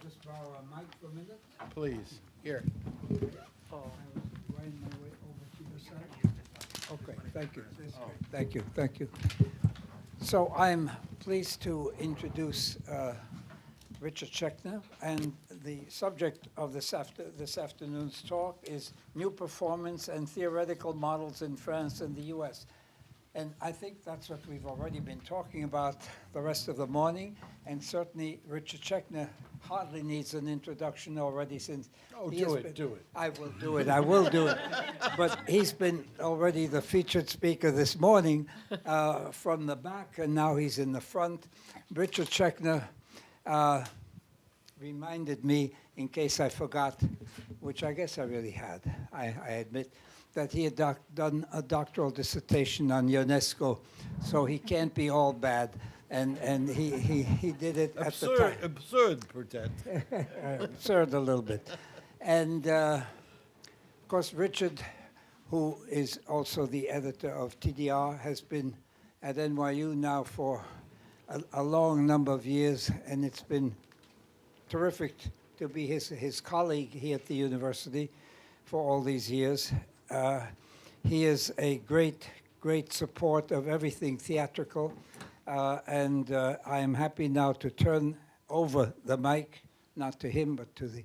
just borrow a mic for a minute? Please, here. I was winding my way over to your side. Okay, thank you. Thank you, thank you. So I'm pleased to introduce Richard Schechner, and the subject of this afternoon's talk is New Performance and Theoretical Models in France and the US. And I think that's what we've already been talking about the rest of the morning, and certainly Richard Schechner hardly needs an introduction already since Do it. I will do it. But he's been already the featured speaker this morning from the back, and now he's in the front. Richard Schechner reminded me, in case I forgot, which I guess I really had, I admit, that he had done a doctoral dissertation on UNESCO, so he can't be all bad. And he did it at the time. Absurd, peut-être. Absurd a little bit. And, of course, Richard, who is also the editor of TDR, has been at NYU now for a long number of years, and it's been terrific to be his colleague here at the university for all these years. He is a great support of everything theatrical, and I am happy now to turn over the mic, not to him, but to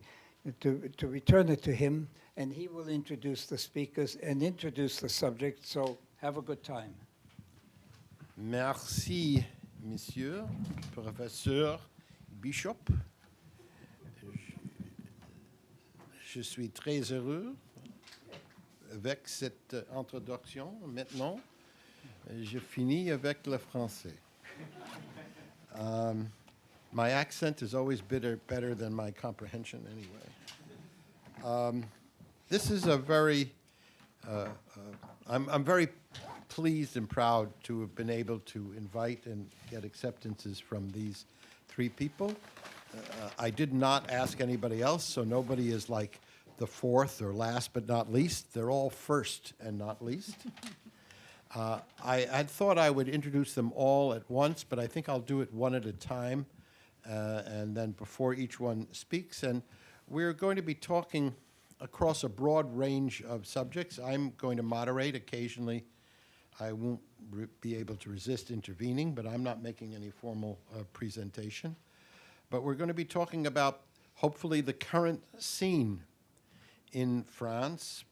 return it to him, and he will introduce the speakers and introduce the subject, so have a good time. Merci, monsieur, professeur Bishop. Je suis très heureux avec cette introduction. Maintenant, je finis avec le français. My accent is always better than my comprehension anyway. This is a very, I'm very pleased and proud to have been able to invite and get acceptances from these three people. I did not ask anybody else, so nobody is like the fourth or last but not least. They're all first and not least. I had thought I would introduce them all at once, but I think I'll do it one at a time, and then before each one speaks. And we're going to be talking across a broad range of subjects. I'm going to moderate occasionally. I won't be able to resist intervening, but I'm not making any formal presentation. But we're going to be talking about, hopefully, the current scene in France.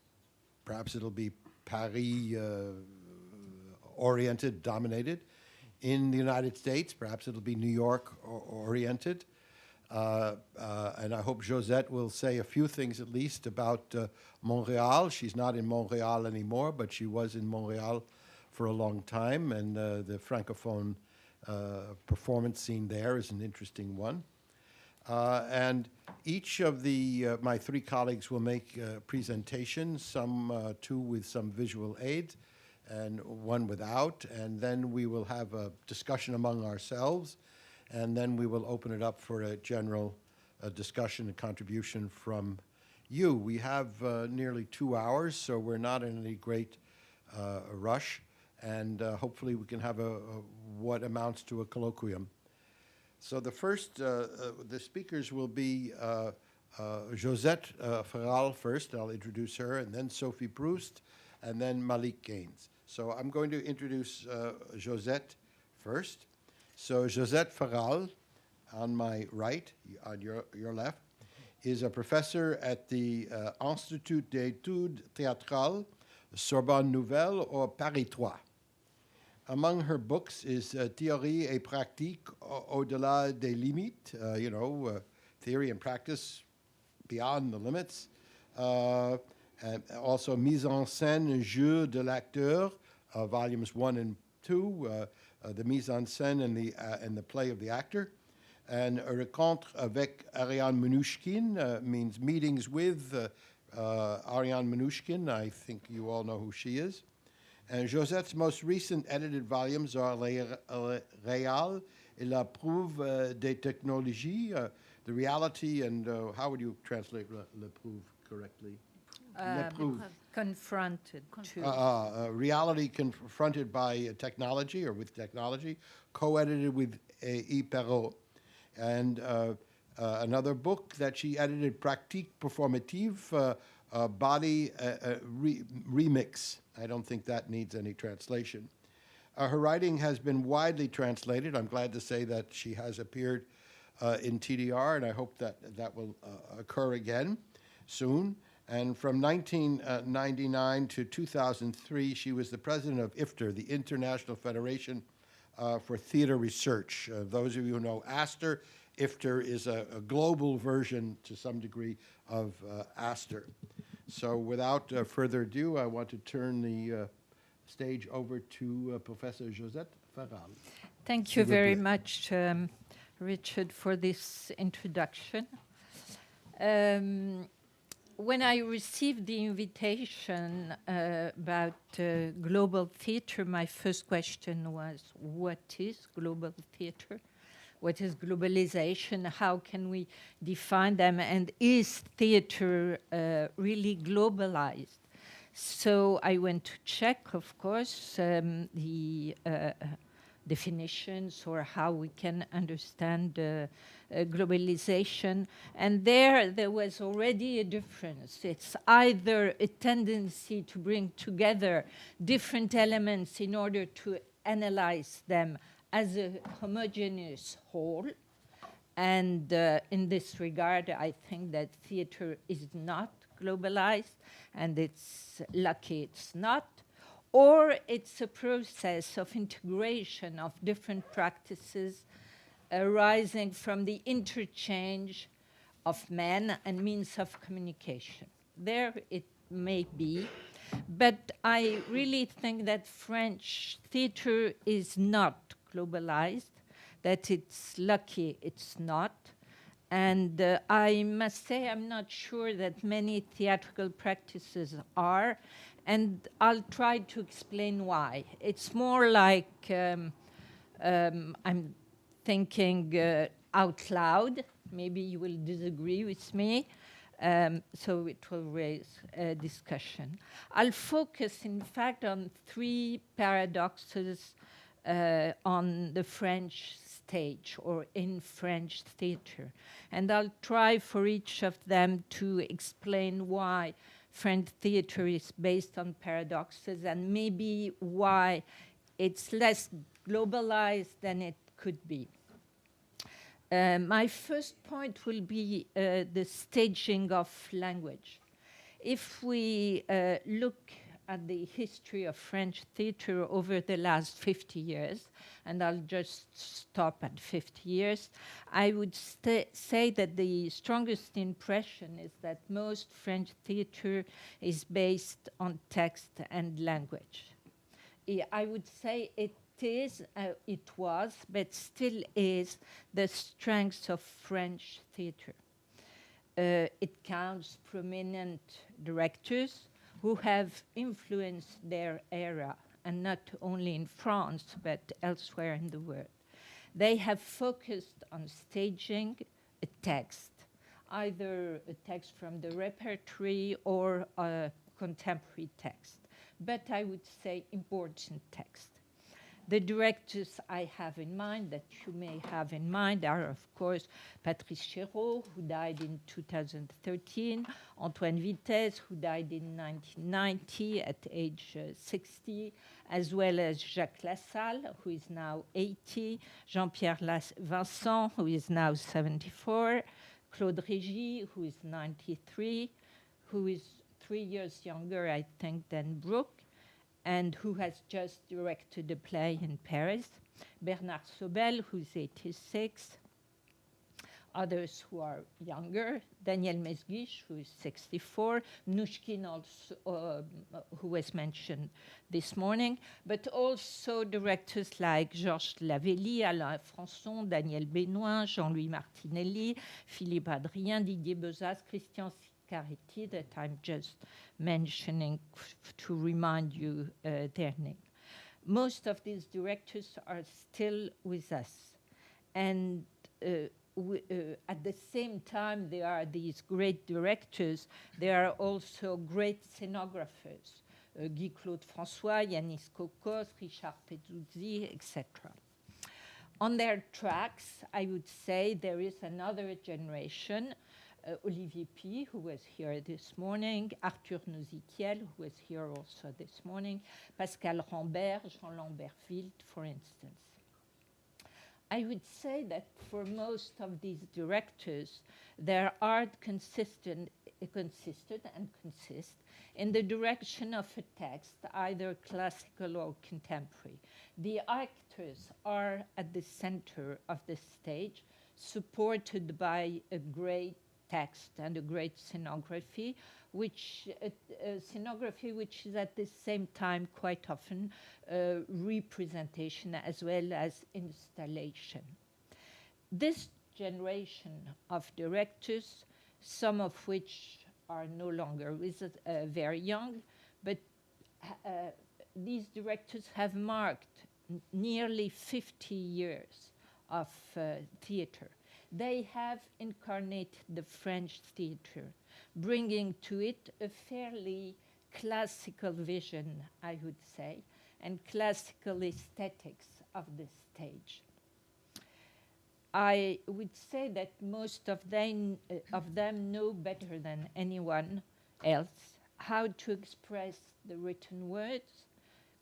Perhaps it'll be Paris-oriented, dominated. In the United States, perhaps it'll be New York-oriented. And I hope Josette will say a few things at least about Montreal. She's not in Montreal anymore, but she was in Montreal for a long time, and the Francophone performance scene there is an interesting one. And each of my three colleagues will make presentations, some two with some visual aids and one without, and then we will have a discussion among ourselves, and then we will open it up for a general discussion and contribution from you. We have nearly 2 hours, so we're not in any great rush, and hopefully we can have what amounts to a colloquium. So the first, the speakers will be Josette Féral first, I'll introduce her, and then Sophie Proust, and then Malik Gaines. So I'm going to introduce Josette first. So Josette Féral, on my right, on your left, is a professor at the Institut d'études théâtrales, Sorbonne Nouvelle, or Paris 3. Among her books is Théorie et pratique au-delà des limites, theory and practice beyond the limits. And also Mise en scène, jeu de l'acteur, volumes 1 and 2, the mise en scène and the play of the actor. And Rencontre avec Ariane Mnouchkine means meetings with Ariane Mnouchkine. I think you all know who she is. And Josette's most recent edited volumes are Les Réals et la prouve des technologies, the reality and, how would you translate le prouve correctly? Confronted to. Reality confronted by technology or with technology, co-edited with E. Perrault. And Another book that she edited, Pratique Performative, Body Remix. I don't think that needs any translation. Her writing has been widely translated. I'm glad to say that she has appeared in TDR, and I hope that that will occur again soon. And from 1999 to 2003, she was the president of IFTR, the International Federation for Theater Research. Those of you who know ASTER, IFTR is a global version, to some degree, of ASTER. So without further ado, I want to turn the stage over to Professor Josette Féral. Thank you very much, Richard, for this introduction. When I received the invitation about global theater, my first question was, what is global theater? What is globalization? How can we define them? And is theater really globalized? So I went to check, of course, the definitions or how we can understand globalization. And there was already a difference. It's either a tendency to bring together different elements in order to analyze them as a homogeneous whole. And in this regard, I think that theater is not globalized, and it's lucky it's not. Or it's a process of integration of different practices arising from the interchange of men and means of communication. There it may be, but I really think that French theater is not globalized, that it's lucky it's not. And I must say I'm not sure that many theatrical practices are, and I'll try to explain why. It's more like I'm thinking out loud. Maybe you will disagree with me, so it will raise a discussion. I'll focus, in fact, on three paradoxes on the French stage or in French theater. And I'll try for each of them to explain why French theater is based on paradoxes and maybe why it's less globalized than it could be. My first point will be the staging of language. If we look at the history of French theater over the last 50 years, and I'll just stop at 50 years, I would say that the strongest impression is that most French theater is based on text and language. I would say it was, but still is, the strength of French theater. It counts prominent directors who have influenced their era, and not only in France, but elsewhere in the world. They have focused on staging a text, either a text from the repertory or a contemporary text, but I would say important text. The directors I have in mind, that you may have in mind, are, of course, Patrice Chéreau, who died in 2013, Antoine Vitesse, who died in 1990 at age 60, as well as Jacques Lassalle, who is now 80, Jean-Pierre Vincent, who is now 74, Claude Régis, who is 93, who is 3 years younger, I think, than Brooke, and who has just directed a play in Paris, Bernard Sobel, who's 86, others who are younger, Daniel Mesguich, who is 64, Mnouchkine, also, who was mentioned this morning, but also directors like Georges Lavelli, Alain Françon, Daniel Benoît, Jean-Louis Martinelli, Philippe Adrien, Didier Bezas, Christian Caretti, that I'm just mentioning to remind you their name. Most of these directors are still with us. And at the same time, there are these great directors, there are also great scenographers, Guy-Claude François, Yanis Kokos, Richard Peduzzi, etc. On their tracks, I would say there is another generation, Olivier Py, who was here this morning, Arthur Nozikiel, who was here also this morning, Pascal Rambert, Jean Lambertville, for instance. I would say that for most of these directors, their art consisted and consists in the direction of a text, either classical or contemporary. The actors are at the center of the stage, supported by a great text and a great scenography, which is at the same time quite often representation as well as installation. This generation of directors, some of which are no longer very young, but these directors have marked nearly 50 years of theater. They have incarnated the French theater, bringing to it a fairly classical vision, I would say, and classical aesthetics of the stage. I would say that most of them know better than anyone else how to express the written words,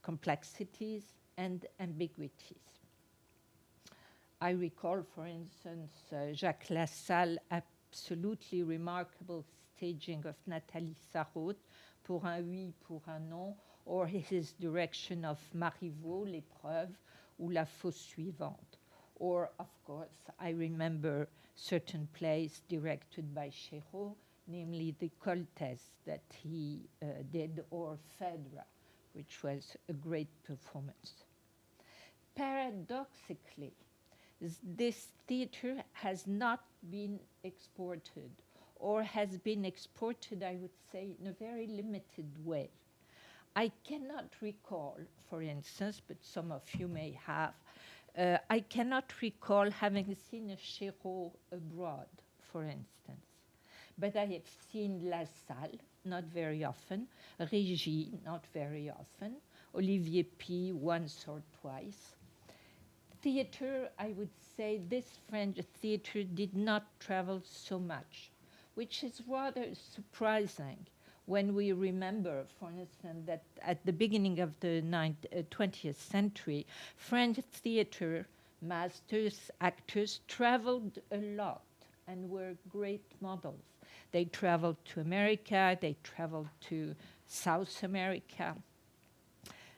complexities, and ambiguities. I recall, for instance, Jacques Lassalle's absolutely remarkable staging of Nathalie Sarraute, Pour un oui, pour un non, or his direction of Marivaux, L'épreuve, ou La Fosse suivante. Or, of course, I remember certain plays directed by Chéreau, namely The Coltès that he did, or Phèdre, which was a great performance. Paradoxically, this theater has not been exported, or has been exported, I would say, in a very limited way. I cannot recall, for instance, but some of you may have, I cannot recall having seen a Chéreau abroad, for instance. But I have seen La Salle, not very often, Régie, not very often, Olivier Py once or twice. Theater, I would say this French theater did not travel so much, which is rather surprising when we remember, for instance, that at the beginning of the 20th century, French theater masters, actors traveled a lot and were great models. They traveled to America, they traveled to South America.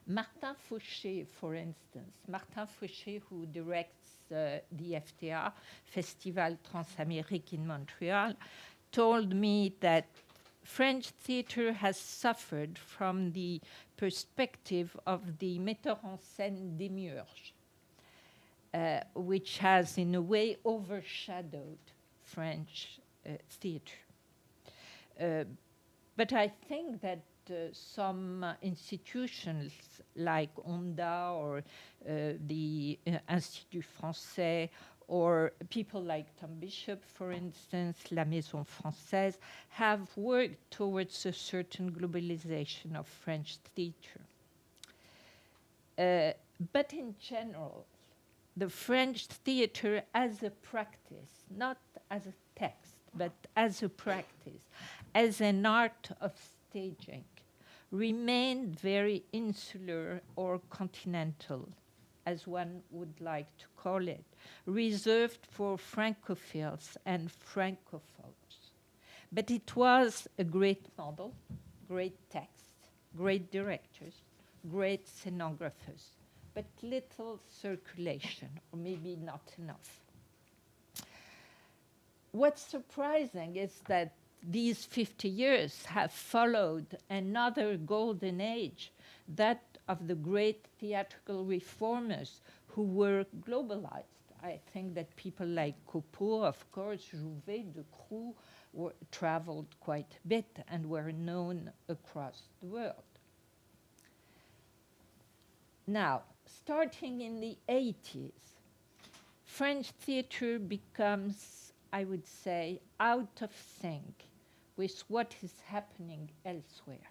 Martin Fauché, for instance, Martin Fauché, who directs the FTA, Festival Transamérique in Montreal, told me that French theater has suffered from the perspective of the metteur en scène démiurge, which has in a way overshadowed French theater. But I think that some institutions like ONDA or the Institut Français, or people like Tom Bishop, for instance, La Maison Française, have worked towards a certain globalization of French theater. But in general, the French theater as a practice, not as a text, but as a practice, as an art of staging, remained very insular or continental, as one would like to call it, reserved for Francophiles and Francophones. But it was a great model, great text, great directors, great scenographers, but little circulation, or maybe not enough. What's surprising is that these 50 years have followed another golden age, that of the great theatrical reformers who were globalized. I think that people like Coupeau, of course, Jouvet, De Croo, traveled quite a bit and were known across the world. Now, starting in the 80s, French theater becomes, I would say, out of sync with what is happening elsewhere.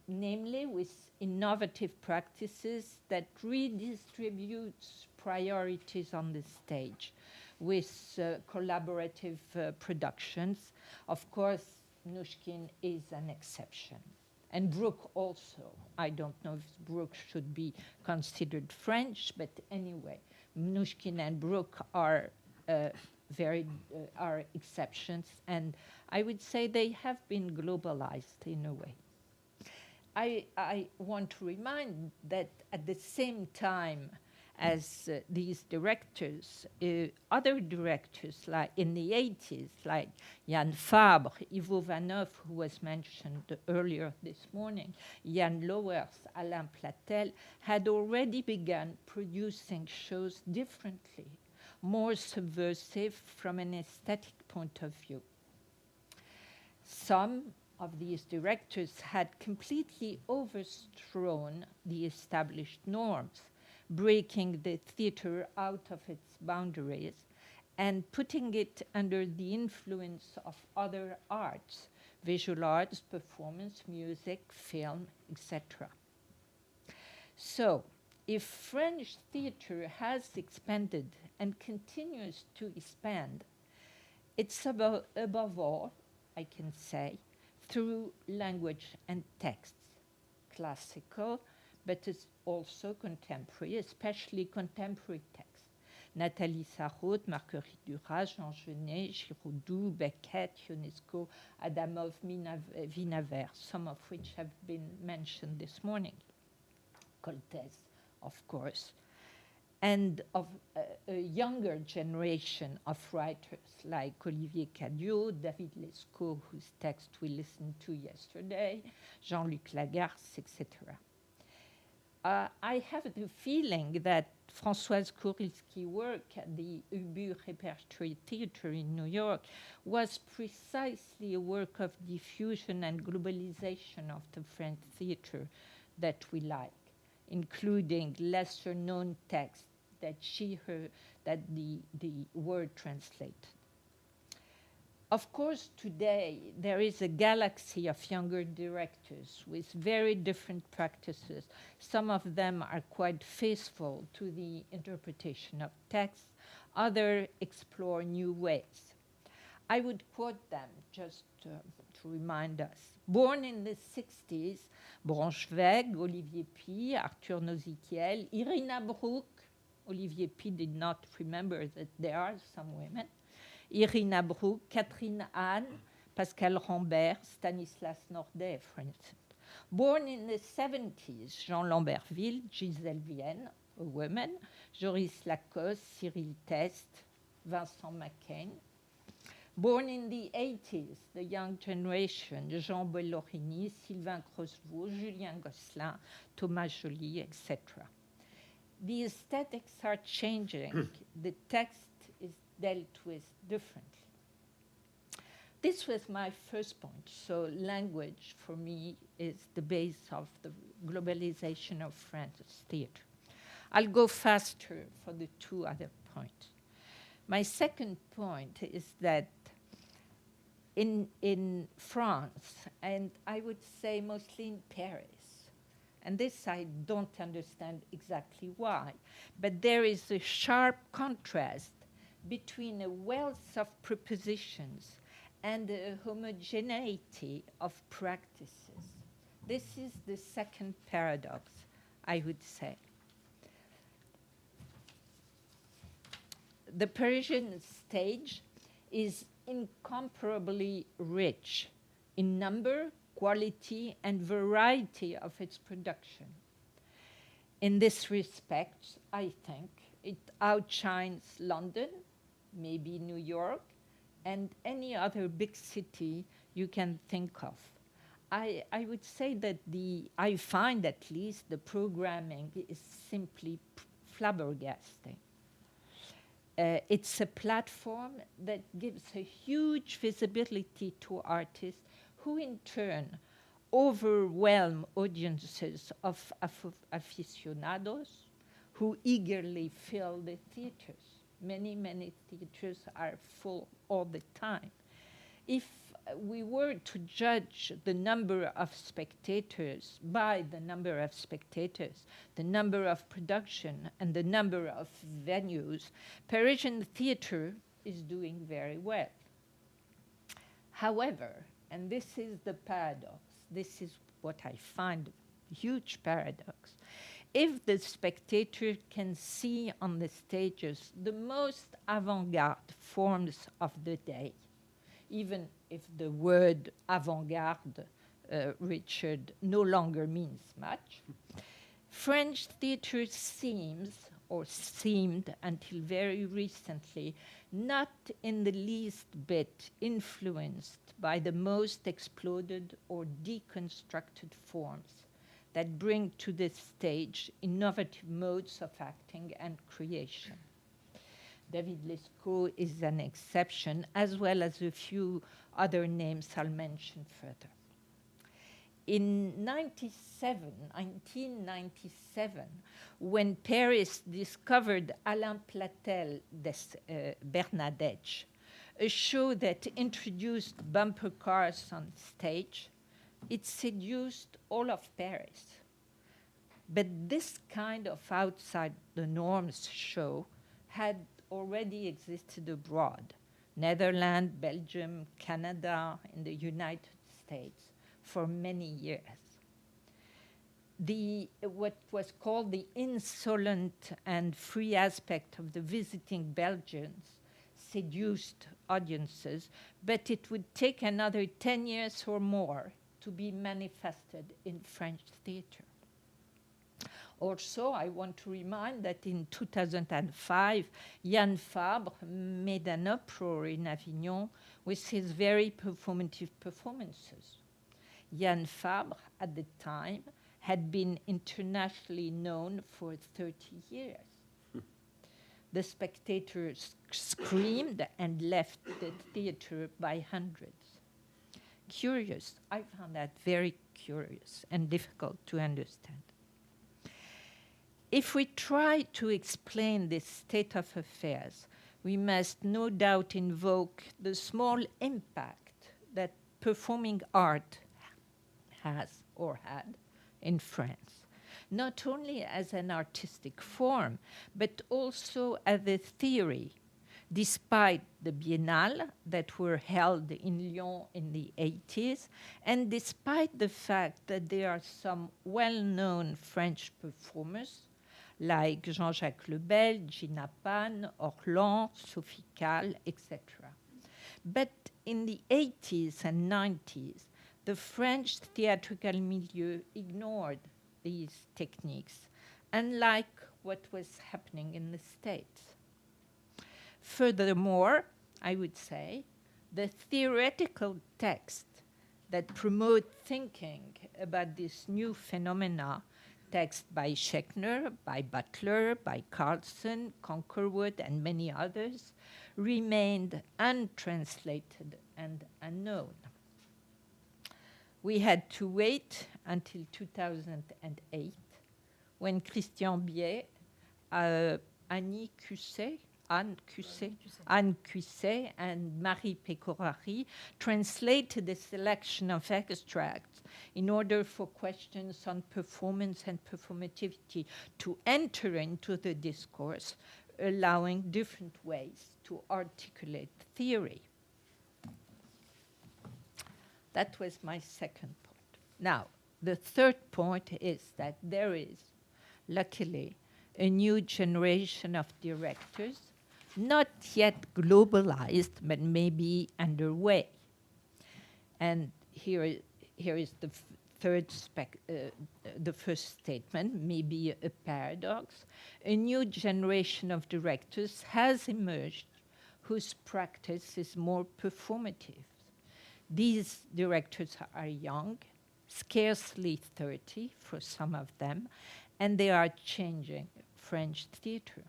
namely with innovative practices that redistributes priorities on the stage, with collaborative productions. Of course, Mnouchkine is an exception. And Brooke also. I don't know if Brooke should be considered French, but anyway, Mnouchkine and Brooke are are exceptions, and I would say they have been globalized in a way. I want to remind that at the same time as these directors, other directors like in the 80s, like Jan Fabre, Ivo Vanov, who was mentioned earlier this morning, Jan Lowers, Alain Platel, had already begun producing shows differently, more subversive from an aesthetic point of view. Some of these directors had completely overthrown the established norms, breaking the theater out of its boundaries and putting it under the influence of other arts, visual arts, performance, music, film, etc. So, if French theater has expanded and continues to expand, it's above all, I can say, through language and texts, classical, but it's also contemporary, especially contemporary texts. Nathalie Sarraute, Marguerite Duras, Jean Genet, Giraudoux, Beckett, Ionesco, Adamov, Vinaver, some of which have been mentioned this morning. Coltès, of course, and of a younger generation of writers like Olivier Cadieux, David Lescaut, whose text we listened to yesterday, Jean-Luc Lagarce, etc. I have the feeling that Françoise Kurilski's work at the Ubu Repertory Theatre in New York was precisely a work of diffusion and globalization of the French theatre that we like, including lesser-known texts that the word translated. Of course, today there is a galaxy of younger directors with very different practices. Some of them are quite faithful to the interpretation of text. Others explore new ways. I would quote them just to remind us. Born in the 60s, Braunschweig, Olivier Py, Arthur Nozikiel, Irina Bruck. Olivier Py did not remember that there are some women. Irina Bruck, Catherine Hahn, Pascal Rambert, Stanislas Nordet, for instance. Born in the 70s, Jean Lambertville, Gisèle Vienne, a woman, Joris Lacoste, Cyril Test, Vincent McCain. Born in the 80s, the young generation, Jean Bellorini, Sylvain Crosvaux, Julien Gosselin, Thomas Joly, etc. The aesthetics are changing. The text is dealt with differently. This was my first point. So language, for me, is the base of the globalization of French theatre. I'll go faster for the two other points. My second point is that in France, and I would say mostly in Paris, and this I don't understand exactly why, but there is a sharp contrast between a wealth of prepositions and a homogeneity of practices. This is the second paradox, I would say. The Parisian stage is incomparably rich in number, quality, and variety of its production. In this respect, I think it outshines London, maybe New York, and any other big city you can think of. I would say that I find at least the programming is simply flabbergasting. It's a platform that gives a huge visibility to artists who in turn overwhelm audiences of aficionados who eagerly fill the theaters. Many, many theaters are full all the time. If we were to judge the number of spectators by the number of spectators, the number of production, and the number of venues, Parisian theater is doing very well. However, and this is the paradox, this is what I find a huge paradox, if the spectator can see on the stages the most avant-garde forms of the day, even if the word avant-garde, Richard, no longer means much, French theater seemed until very recently not in the least bit influenced by the most exploded or deconstructed forms that bring to the stage innovative modes of acting and creation. David Lescaut is an exception, as well as a few other names I'll mention further. In 1997, when Paris discovered Alain Platel Bernadette, a show that introduced bumper cars on stage, it seduced all of Paris. But this kind of outside the norms show had already existed abroad, Netherlands, Belgium, Canada, and the United States for many years. What was called the insolent and free aspect of the visiting Belgians seduced audiences, but it would take another 10 years or more to be manifested in French theater. Also, I want to remind that in 2005, Yann Fabre made an uproar in Avignon with his very performative performances. Yann Fabre, at the time, had been internationally known for 30 years. The spectators screamed and left the theater by hundreds. Curious, I found that very curious and difficult to understand. If we try to explain this state of affairs, we must no doubt invoke the small impact that performing art has or had in France, not only as an artistic form, but also as a theory, despite the biennale that were held in Lyon in the 80s, and despite the fact that there are some well-known French performers like Jean-Jacques Lebel, Gina Pan, Orlan, Sophie, etc. But in the 80s and 90s, the French theatrical milieu ignored these techniques, unlike what was happening in the States. Furthermore, I would say, the theoretical text that promote thinking about this new phenomena, text by Schechner, by Butler, by Carlson, Conquerwood, and many others, remained untranslated and unknown. We had to wait until 2008, when Christian Biet, Anne Cusset, and Marie Pecorari translated a selection of extracts in order for questions on performance and performativity to enter into the discourse, allowing different ways to articulate theory. That was my second point. Now, the third point is that there is, luckily, a new generation of directors, not yet globalized, but maybe underway. And here is the the first statement, maybe a paradox. A new generation of directors has emerged whose practice is more performative. These directors are young, scarcely 30 for some of them, and they are changing French theater.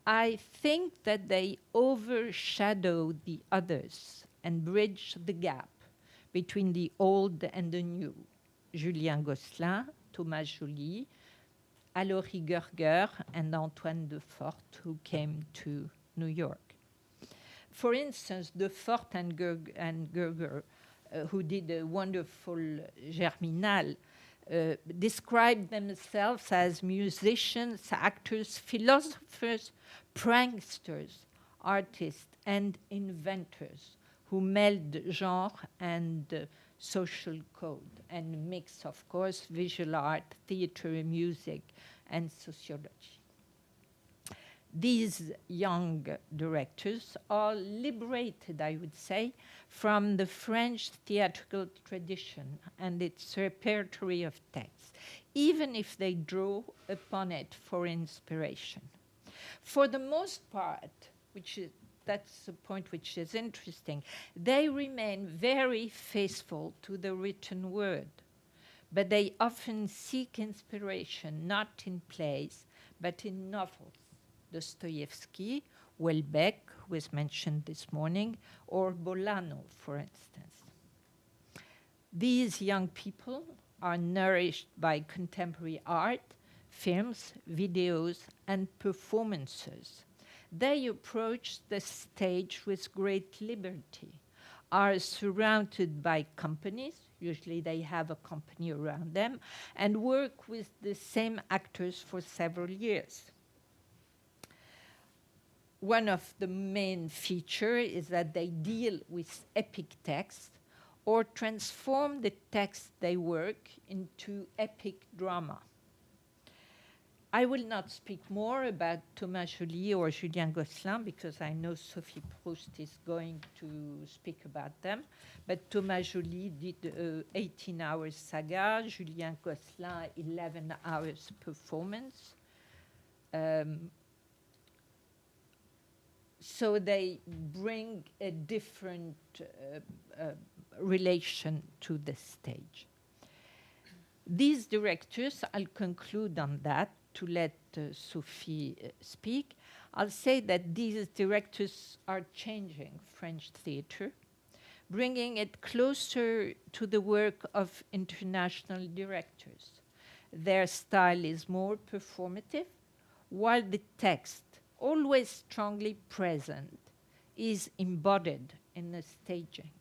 I think that they overshadow the others and bridge the gap between the old and the new. Julien Gosselin, Thomas Joly, Alory Gerger, and Antoine Defort, who came to New York. For instance, De Fort and Gerger, who did a wonderful Germinal, described themselves as musicians, actors, philosophers, pranksters, artists, and inventors who meld genre and social code and mix, of course, visual art, theater, music, and sociology. These young directors are liberated, I would say, from the French theatrical tradition and its repertory of texts, even if they draw upon it for inspiration. For the most part, that's the point which is interesting, they remain very faithful to the written word, but they often seek inspiration not in plays, but in novels. Dostoevsky, Welbeck, who was mentioned this morning, or Bolano, for instance. These young people are nourished by contemporary art, films, videos, and performances. They approach the stage with great liberty, are surrounded by companies, usually they have a company around them, and work with the same actors for several years. One of the main features is that they deal with epic texts or transform the text they work into epic drama. I will not speak more about Thomas Joly or Julien Gosselin because I know Sophie Proust is going to speak about them. But Thomas Joly did 18 hours saga, Julien Gosselin 11 hours performance. So they bring a different relation to the stage. These directors, I'll conclude on that to let Sophie speak. I'll say that these directors are changing French theater, bringing it closer to the work of international directors. Their style is more performative, while the text, always strongly present, is embodied in the staging.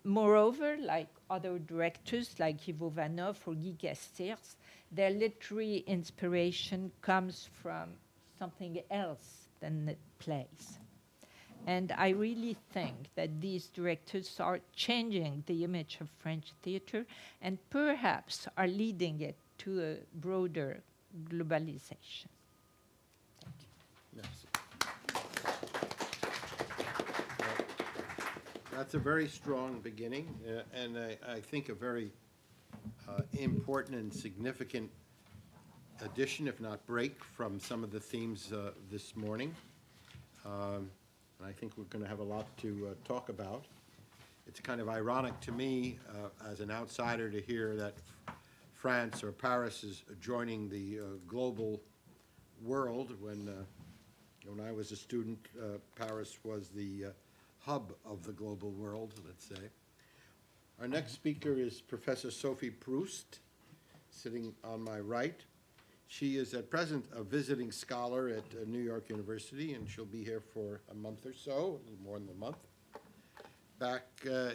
Moreover, like other directors like Ivo Vanov or Guy Castiers, their literary inspiration comes from something else than the plays. And I really think that these directors are changing the image of French theater and perhaps are leading it to a broader globalization. Merci. That's a very strong beginning, and I think a very important and significant addition, if not break, from some of the themes this morning. And I think we're going to have a lot to talk about. It's kind of ironic to me, as an outsider, to hear that France or Paris is joining the global world. When I was a student, Paris was the hub of the global world, let's say. Our next speaker is Professor Sophie Proust, sitting on my right. She is at present a visiting scholar at New York University, and she'll be here for a month or so, a little more than a month. Back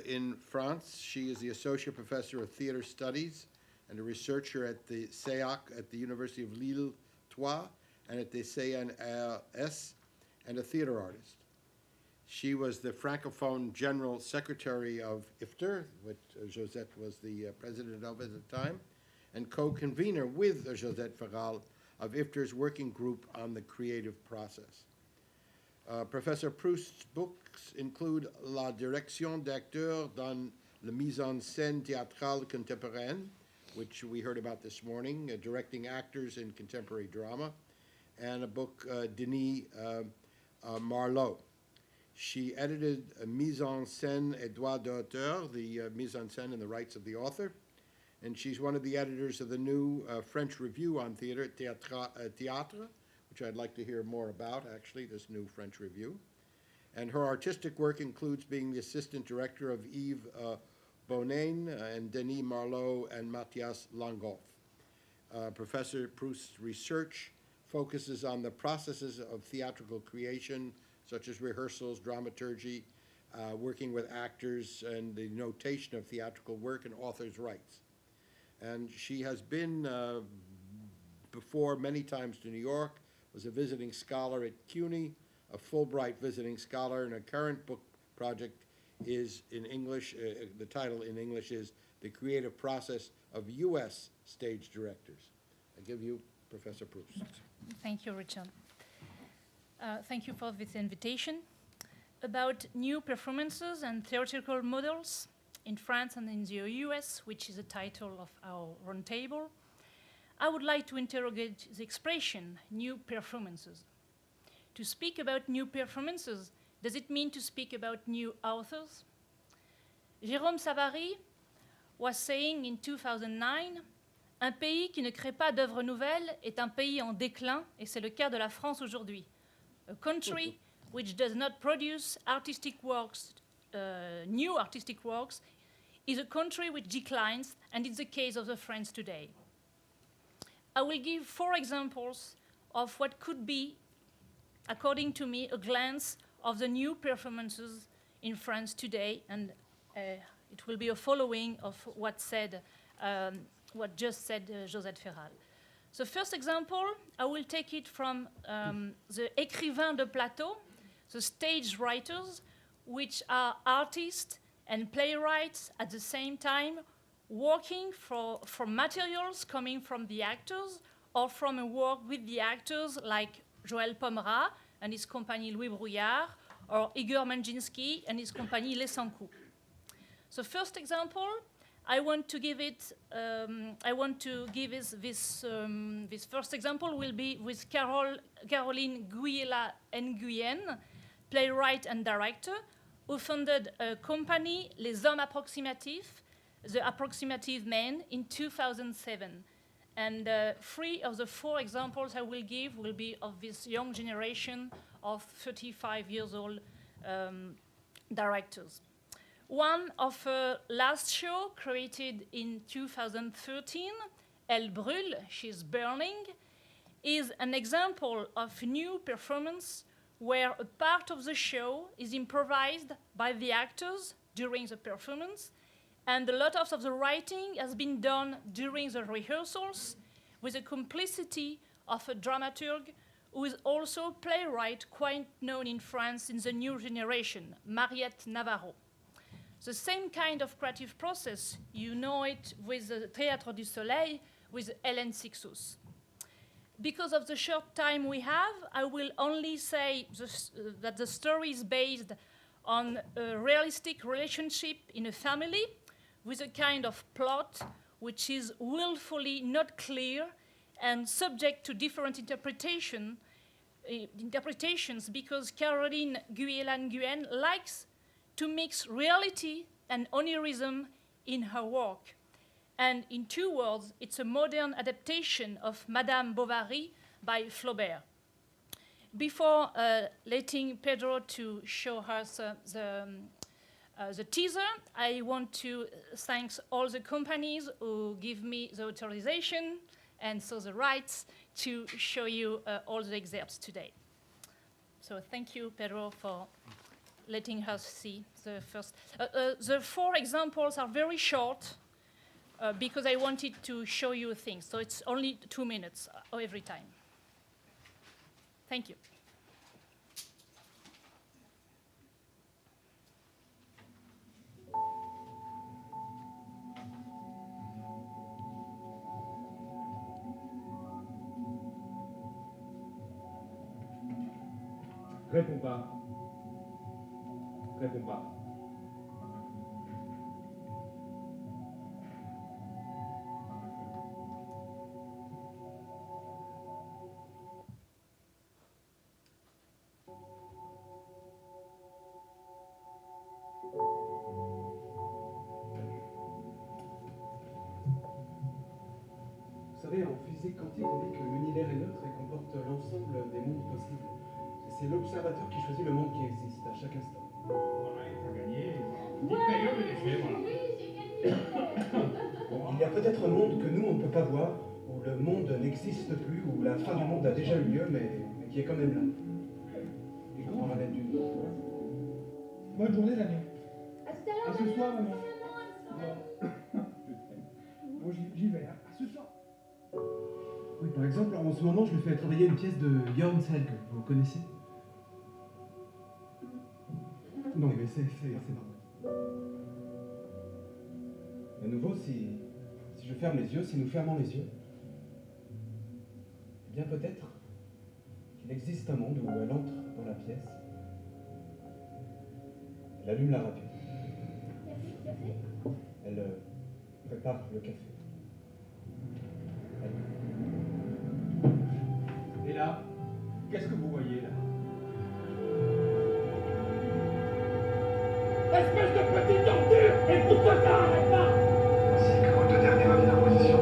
in France, she is the Associate Professor of Theater Studies and a researcher at the CEAC at the University of Lille, Troyes, and at the CNRS, and a theater artist. She was the Francophone General Secretary of IFTER, which Josette was the president of at the time, and co-convener with Josette Féral of IFTER's working group on the creative process. Professor Proust's books include La direction d'acteurs dans la mise en scène théâtrale contemporaine, which we heard about this morning, directing actors in contemporary drama, and a book, Denis Marlowe. She edited Mise en scène et droits d'auteur, the mise en scène and the rights of the author, and she's one of the editors of the new French review on theater, Théâtre, which I'd like to hear more about, actually, this new French review. And her artistic work includes being the assistant director of Yves Bonain and Denis Marlowe and Mathias Langhoff. Professor Proust's research focuses on the processes of theatrical creation, such as rehearsals, dramaturgy, working with actors, and the notation of theatrical work and authors' rights. And she has been before many times to New York, was a visiting scholar at CUNY, a Fulbright visiting scholar, and a current book project is in English, the title in English is The Creative Process of U.S. Stage Directors. I give you Professor Proust. Thank you, Richard. Thank you for this invitation. About new performances and theatrical models in France and in the US, which is the title of our roundtable, I would like to interrogate the expression new performances. To speak about new performances, does it mean to speak about new authors? Jérôme Savary was saying in 2009, un pays qui ne crée pas d'œuvres nouvelles est un pays en déclin, et c'est le cas de la France aujourd'hui. A country which does not produce artistic works, new artistic works, is a country which declines, and it's the case of the France today. I will give 4 examples of what could be, according to me, a glance of the new performances in France today, and it will be a following of what just said Josette Féral. The first example, I will take it from the écrivains de plateau, the stage writers, which are artists and playwrights at the same time, working for materials coming from the actors or from a work with the actors like Joël Pomera and his company Louis Brouillard, or Igor Manjinsky and his company Les Sans Coups. So first example, I want to give this first example will be with Caroline Guyela-Nguyen, playwright and director, who founded a company, Les Hommes Approximatifs, the Approximative Men, in 2007. And 3 of the 4 examples I will give will be of this young generation of 35 years old directors. One of her last show, created in 2013, Elle brûle, She's Burning, is an example of new performance where a part of the show is improvised by the actors during the performance, and a lot of the writing has been done during the rehearsals with the complicity of a dramaturg who is also a playwright quite known in France in the new generation, Mariette Navarro. The same kind of creative process, you know it with the Théâtre du Soleil, with Hélène Sixous. Because of the short time we have, I will only say that the story is based on a realistic relationship in a family with a kind of plot which is willfully not clear and subject to different interpretations because Caroline Guyela-Nguyen likes to mix reality and onirism in her work. And in 2 words, it's a modern adaptation of Madame Bovary by Flaubert. Before letting Pedro to show us the teaser, I want to thank all the companies who give me the authorization and so the rights to show you all the excerpts today. So thank you, Pedro, for letting us see the first. The 4 examples are very short because I wanted to show you things. So it's only 2 minutes every time. Thank you. Réponds pas. Réponds pas. Vous savez, en physique quantique, on dit que l'univers est neutre et comporte l'ensemble des mondes possibles. C'est l'observateur qui choisit le monde qui existe à chaque instant. Il y a peut-être un monde que nous, on ne peut pas voir, où le monde n'existe plus, où la fin du monde a déjà eu lieu, mais qui est quand même là. Et quand on parallèle d'une autre. Bonne journée, Damien. À tout à l'heure. À ce soir, maman. Bon. Bon, j'y vais. À ce soir. Oui, par exemple, en ce moment, je lui fais travailler une pièce de Josette, vous connaissez? Non, mais c'est normal. À nouveau, si je ferme les yeux, si nous fermons les yeux, eh bien peut-être qu'il existe un monde où elle entre dans la pièce, elle allume la radio, Café. elle prépare le café. Et là, qu'est-ce que vous voyez là? Espèce de petite torture! Et pourquoi ça n'arrête pas? Ainsi que vos deux derniers avis d'imposition.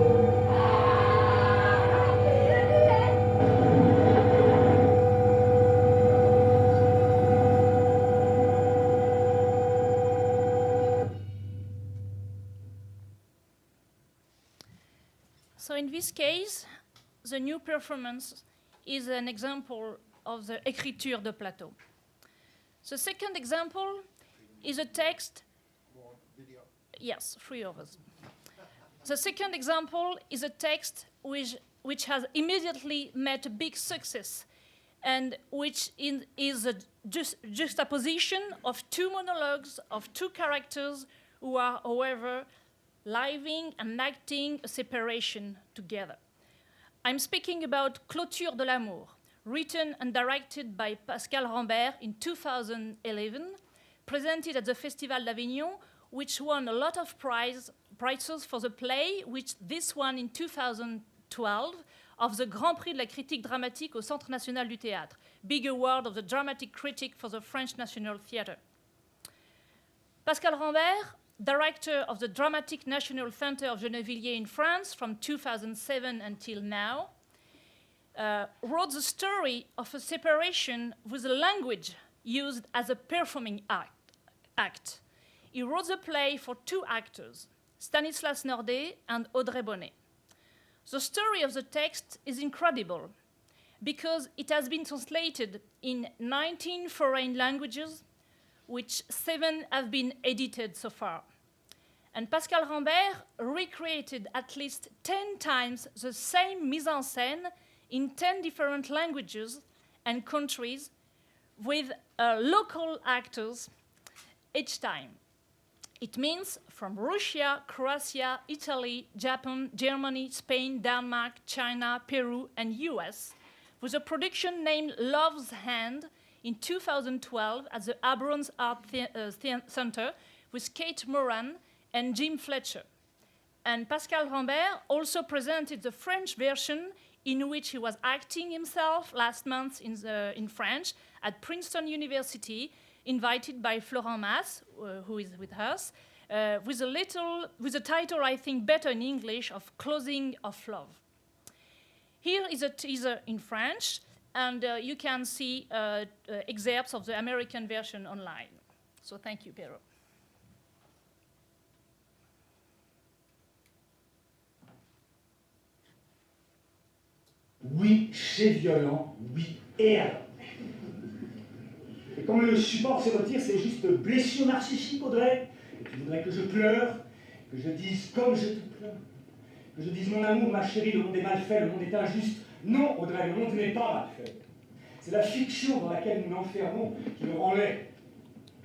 So in this case, the new performance is an example of the écriture de plateau. The second example is a text. Yes, 3 of us. The second example is a text which has immediately met a big success and which is a juxtaposition of 2 monologues of 2 characters who are, however, living and acting a separation together. I'm speaking about Clôture de l'amour, written and directed by Pascal Rambert in 2011, presented at the Festival d'Avignon, which won a lot of prizes for the play, which this one in 2012 of the Grand Prix de la Critique Dramatique au Centre National du Théâtre, big award of the dramatic critic for the French National Theatre. Pascal Rambert, director of the Dramatic National Theatre of Gennevilliers in France from 2007 until now, wrote the story of a separation with a language used as a performing act. He wrote the play for 2 actors, Stanislas Nordet and Audrey Bonnet. The story of the text is incredible because it has been translated in 19 foreign languages, which 7 have been edited so far. And Pascal Rambert recreated at least 10 times the same mise en scène in 10 different languages and countries with local actors each time. It means from Russia, Croatia, Italy, Japan, Germany, Spain, Denmark, China, Peru, and US, with a production named Love's Hand in 2012 at the Abrons Art Center with Kate Moran and Jim Fletcher. And Pascal Rambert also presented the French version in which he was acting himself last month in French at Princeton University, invited by Florent Mass, who is with us, with a title I think better in English of Closing of Love. Here is a teaser in French, and you can see excerpts of the American version online. So thank you, Pero. Oui, c'est violent, oui, et alors? Et quand le support se retire, c'est juste blessure narcissique, Audrey. Et tu voudrais que je pleure, que je dise comme je te pleure, que je dise mon amour, ma chérie, le monde est mal fait, le monde est injuste. Non, Audrey, le monde n'est pas mal fait. C'est la fiction dans laquelle nous l'enfermons qui nous rend laid.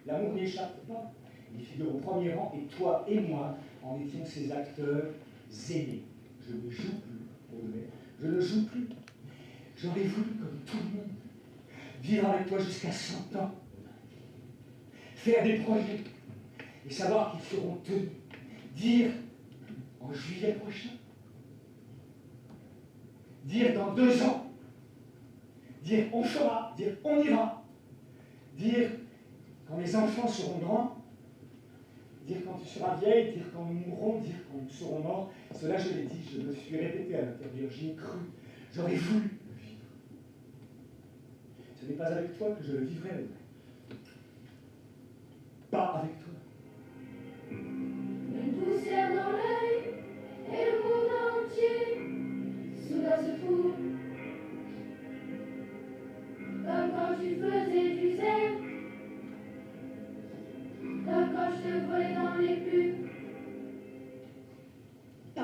L'amour n'y échappe pas. Il figure au premier rang, et toi et moi en étions ces acteurs aimés. Je ne joue plus, Audrey. Je ne joue plus. J'aurais voulu, comme tout le monde, vivre avec toi jusqu'à 100 ans, faire des projets et savoir qu'ils seront tenus. Dire en juillet prochain, dire dans 2 ans, dire on fera, dire on ira, dire quand les enfants seront grands, dire quand tu seras vieille, dire quand nous mourrons, dire quand nous serons morts. Cela, je l'ai dit, je me suis répété à l'intérieur, j'y ai cru, j'aurais voulu le vivre. Ce n'est pas avec toi que je le vivrai, Audrey. Pas avec toi. Une poussière dans l'œil et le monde entier soudain se fout. Comme quand tu faisais du zèle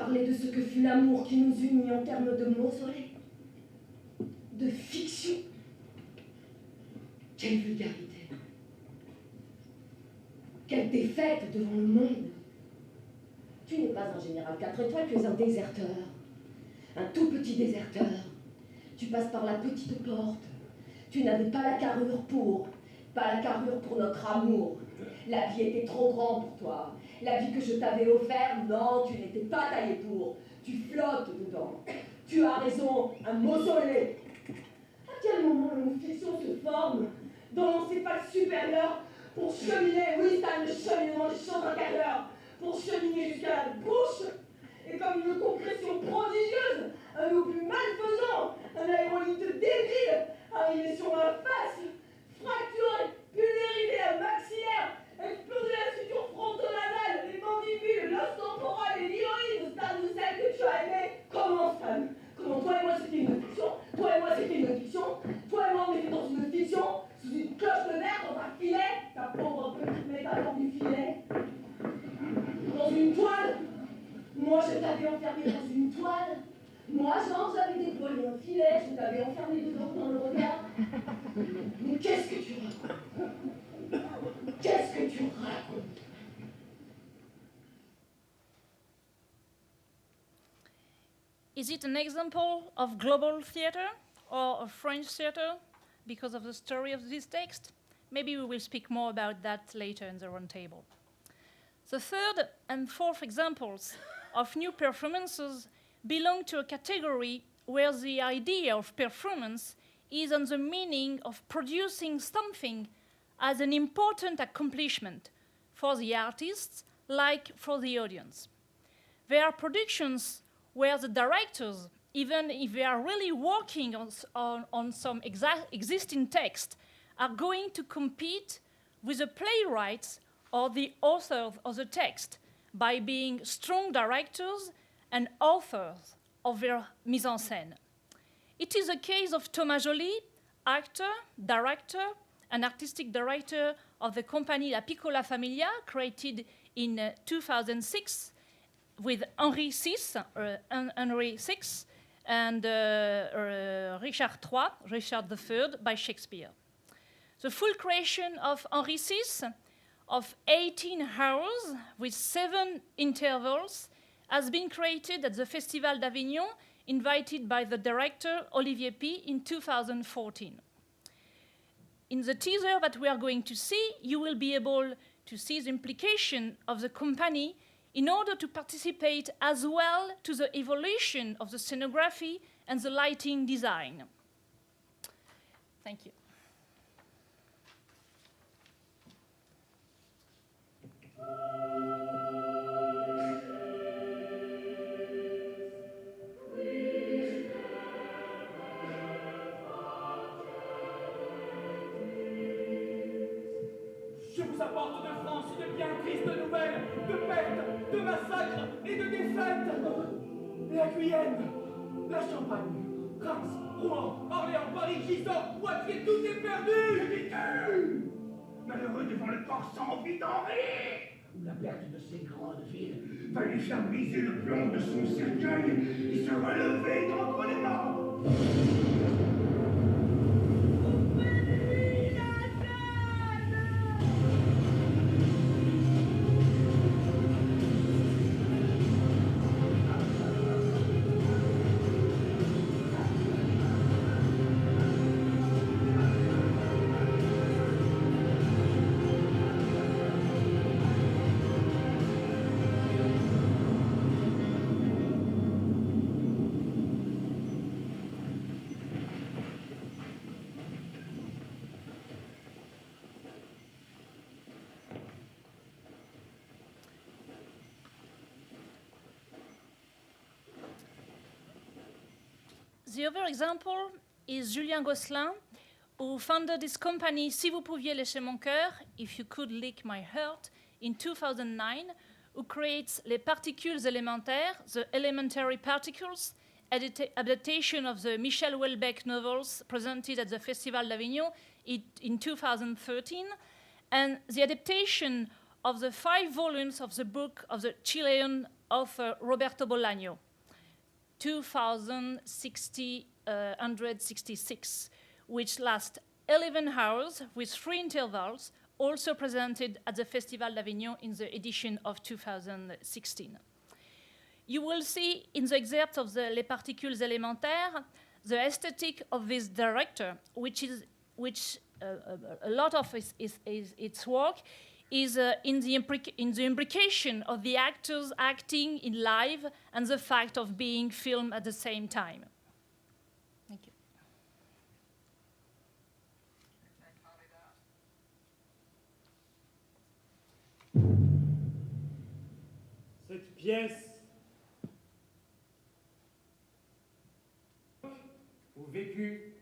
parler de ce que fut l'amour qui nous unit en termes de mausolée, de fiction. Quelle vulgarité. Quelle défaite devant le monde. Tu n'es pas un général 4 étoiles, tu es un déserteur. Un tout petit déserteur. Tu passes par la petite porte. Tu n'avais pas la carrure pour. Pas la carrure pour notre amour. La vie était trop grande pour toi. La vie que je t'avais offerte, non, tu n'étais pas taillé pour. Tu flottes dedans. Tu as raison, un mausolée. À quel moment une fiction se forme dans l'encéphale supérieur pour cheminer, oui, ça, le cheminement des choses intérieures, pour cheminer jusqu'à la bouche, et comme une concrétion prodigieuse, un oubli malfaisant, un aérolite débile, arrivé sur ma face, fracturé, pulvérisé la maxillaire, exploser la suture frontonasale, les mandibules, l'os temporal et l'iris, stade de celle que tu as aimé. Comment, Stan? Comment toi et moi c'était une fiction? Toi et moi c'était une fiction? Toi et moi on était dans une fiction, sous une cloche de verre, dans un filet, ta pauvre petite métaphore du filet. Dans une toile. Moi je t'avais enfermé dans une toile. Moi, Jean, j'avais déployé un filet, je t'avais enfermé dedans dans le regard. Mais qu'est-ce que tu racontes? Qu'est-ce que tu racontes? Is it an example of global theater or of French theater because of the story of this text? Maybe we will speak more about that later in the roundtable. The third and fourth examples of new performances belong to a category where the idea of performance is on the meaning of producing something as an important accomplishment for the artists, like for the audience. There are productions where the directors, even if they are really working on some existing text, are going to compete with the playwrights or the author of the text by being strong directors and authors of their mise en scène. It is the case of Thomas Joly, actor, director, and artistic director of the company La Piccola Famiglia, created in 2006 with Henri VI and Richard III by Shakespeare. The full creation of Henri VI of 18 hours with 7 intervals has been created at the Festival d'Avignon, invited by the director Olivier P. in 2014. In the teaser that we are going to see, you will be able to see the implication of the company in order to participate as well to the evolution of the scenography and the lighting design. Thank you. Je vous apporte de France une bien triste nouvelle de pertes, de massacres et de défaites. La Guyenne, la Champagne, Reims, Rouen, Orléans, Paris, Gisors, Poitiers, tout est perdu. Malheureux devant le corps sans vie d'Henri, où la perte de ces grandes villes va lui faire briser le plomb de son cercueil et se relever d'entre les morts. The other example is Julien Gosselin, who founded this company Si vous pouviez lécher mon cœur, If you could lick my heart, in 2009, who creates Les particules élémentaires, The Elementary Particles, adaptation of the Michel Houellebecq novels presented at the Festival d'Avignon in 2013, and the adaptation of the 5 volumes of the book of the Chilean author Roberto Bolaño, 2,166, which lasts 11 hours with 3 intervals, also presented at the Festival d'Avignon in the edition of 2016. You will see in the excerpt of the Les Particules Élémentaires the aesthetic of this director, which a lot of its work is in the imbrication of the actors acting in live and the fact of being filmed at the same time. Thank you. Cette pièce ou vécu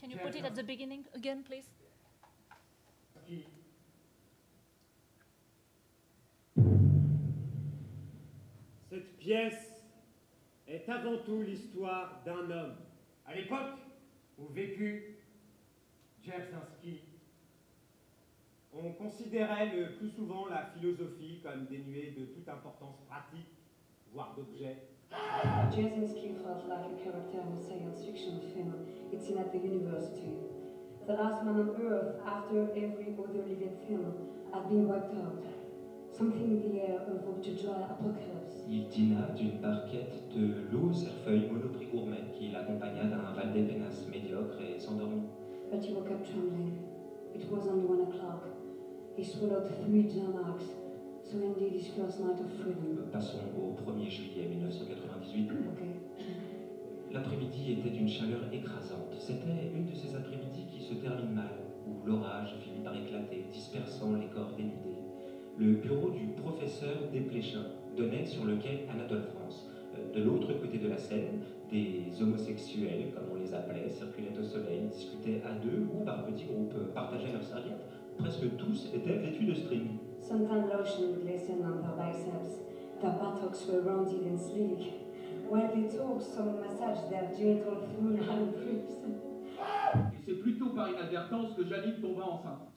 Can you put it at the beginning again, please? qui Cette pièce est avant tout l'histoire d'un homme. À l'époque où vécut Dzerzhinsky, on considérait le plus souvent la philosophie comme dénuée de toute importance pratique, voire d'objet. Dzerzhinsky felt like a character in a science fiction film. It's in at the University. The last man on Earth, after every other living film, had been wiped out. Something in the air evoked a dry apocalypse. Il dîna d'une barquette de loup cerfeuil monoprix gourmet qui l'accompagna d'un Valdépénas médiocre et s'endormit. But he woke up trembling. It was only 1 o'clock. He swallowed 3 Xanax. So indeed his first night of freedom. Passons au 1er juillet 1998. Okay. L'après-midi était d'une chaleur écrasante. C'était une de ces après-midi qui se terminent mal, où l'orage finit par éclater, dispersant les corps dénudés. Le bureau du professeur Desplechin donnait sur le quai Anatole France. De l'autre côté de la Seine, des homosexuels, comme on les appelait, circulaient au soleil, discutaient à deux ou par petits groupes, partageaient leurs serviettes. Presque tous étaient vêtus de string. Suntan lotion glistened on their biceps. Their buttocks were rounded and sleek. While they talked, some massaged their genital feminine ribs. Et c'est plutôt par inadvertance que Janine tomba enceinte.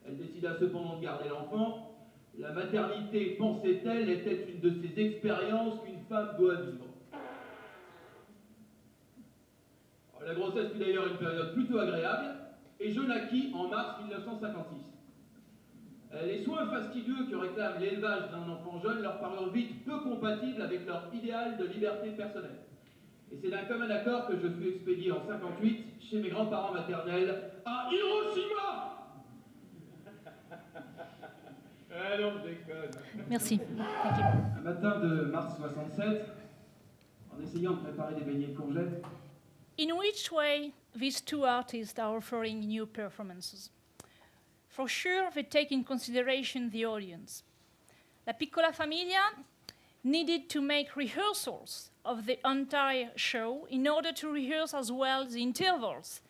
Elle décida cependant de garder l'enfant. La maternité, pensait-elle, était une de ces expériences qu'une femme doit vivre. La grossesse fut d'ailleurs une période plutôt agréable, et je naquis en mars 1956. Les soins fastidieux que réclame l'élevage d'un enfant jeune leur parurent vite peu compatibles avec leur idéal de liberté personnelle. Et c'est d'un commun accord que je fus expédié en 58 chez mes grands-parents maternels à Hiroshima. Ah non, je déconne. Merci. Thank you. Un matin de mars 67, en essayant de préparer des beignets de courgettes. In which way these two artists are offering new performances? For sure, they take in consideration the audience. La Piccola Famiglia needed to make rehearsals of the entire show in order to rehearse as well the intervals.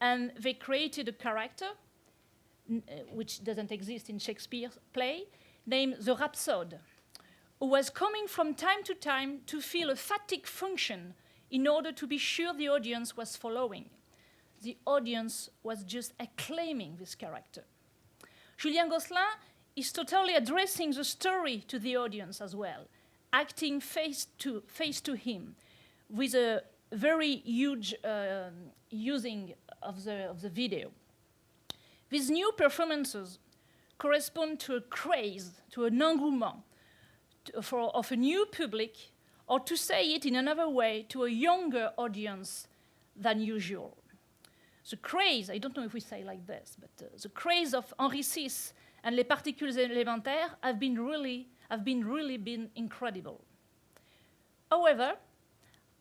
And they created a character, which doesn't exist in Shakespeare's play, named the Rhapsode, who was coming from time to feel a fatigue function in order to be sure the audience was following. The audience was just acclaiming this character. Julien Gosselin is totally addressing the story to the audience as well, acting face to him, with a very huge using of the video. These new performances correspond to a craze, to an engouement of a new public, or to say it in another way, to a younger audience than usual. The craze, I don't know if we say like this, but the craze of Henri VI and Les Particules Élémentaires have been really incredible. However,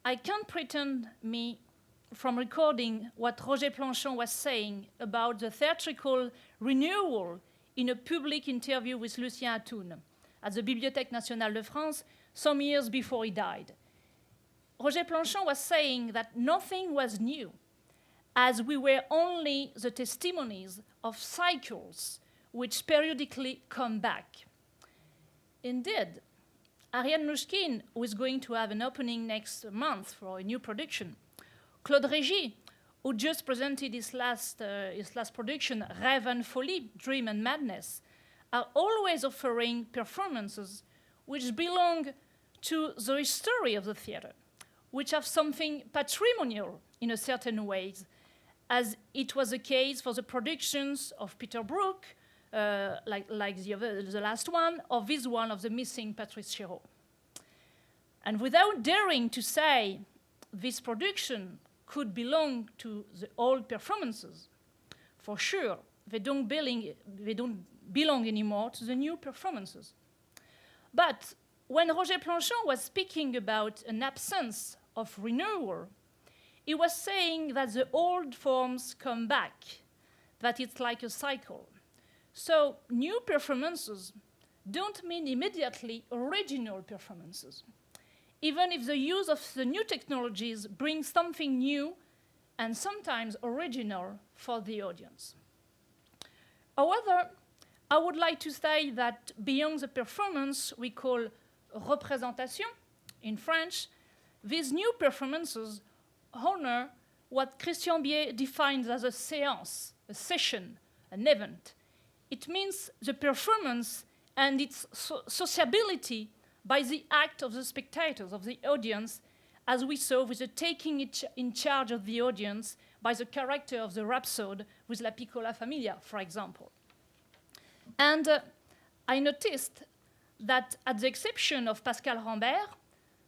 I can't pretend me from recording what Roger Planchon was saying about the theatrical renewal in a public interview with Lucien Atoun at the Bibliothèque Nationale de France some years before he died. Roger Planchon was saying that nothing was new, as we were only the testimonies of cycles which periodically come back. Indeed, Ariane Mnouchkine, who is going to have an opening next month for a new production, Claude Régis, who just presented his last production, Rêve and Folie, Dream and Madness, are always offering performances which belong to the history of the theater, which have something patrimonial in a certain ways, as it was the case for the productions of Peter Brook, like the last one, or this one of the missing Patrice Chéreau. And without daring to say this production could belong to the old performances, for sure, they don't belong anymore to the new performances. But when Roger Planchon was speaking about an absence of renewal, he was saying that the old forms come back, that it's like a cycle. So new performances don't mean immediately original performances, even if the use of the new technologies brings something new and sometimes original for the audience. However, I would like to say that beyond the performance we call représentation in French, these new performances honor what Christian Bier defines as a séance, a session, an event. It means the performance and its sociability by the act of the spectators, of the audience, as we saw with the taking in charge of the audience by the character of the rhapsode with La Piccola Famiglia, for example. And I noticed that at the exception of Pascal Rambert,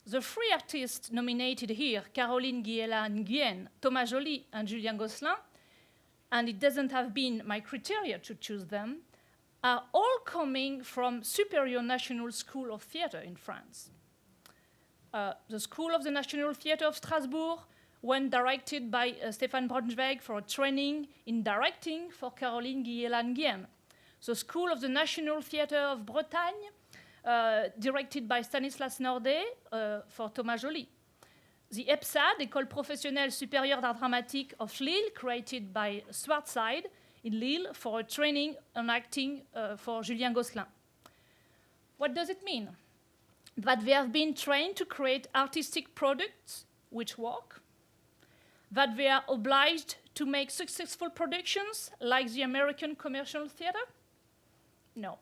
the three artists nominated here, Caroline Guiella-Nguyen, Thomas Joly, and Julien Gosselin, and it doesn't have been my criteria to choose them, are all coming from Superior National School of Theatre in France. The School of the National Theatre of Strasbourg, when directed by Stéphane Braunschweig for a training in directing for Caroline Guiella-Nguyen. The School of the National Theatre of Bretagne, directed by Stanislas Nordet for Thomas Joly. The EPSAD, École Professionnelle Supérieure d'Art Dramatique of Lille, created by Swartside in Lille for a training on acting for Julien Gosselin. What does it mean? That they have been trained to create artistic products which work, that they are obliged to make successful productions like the American commercial theater? No.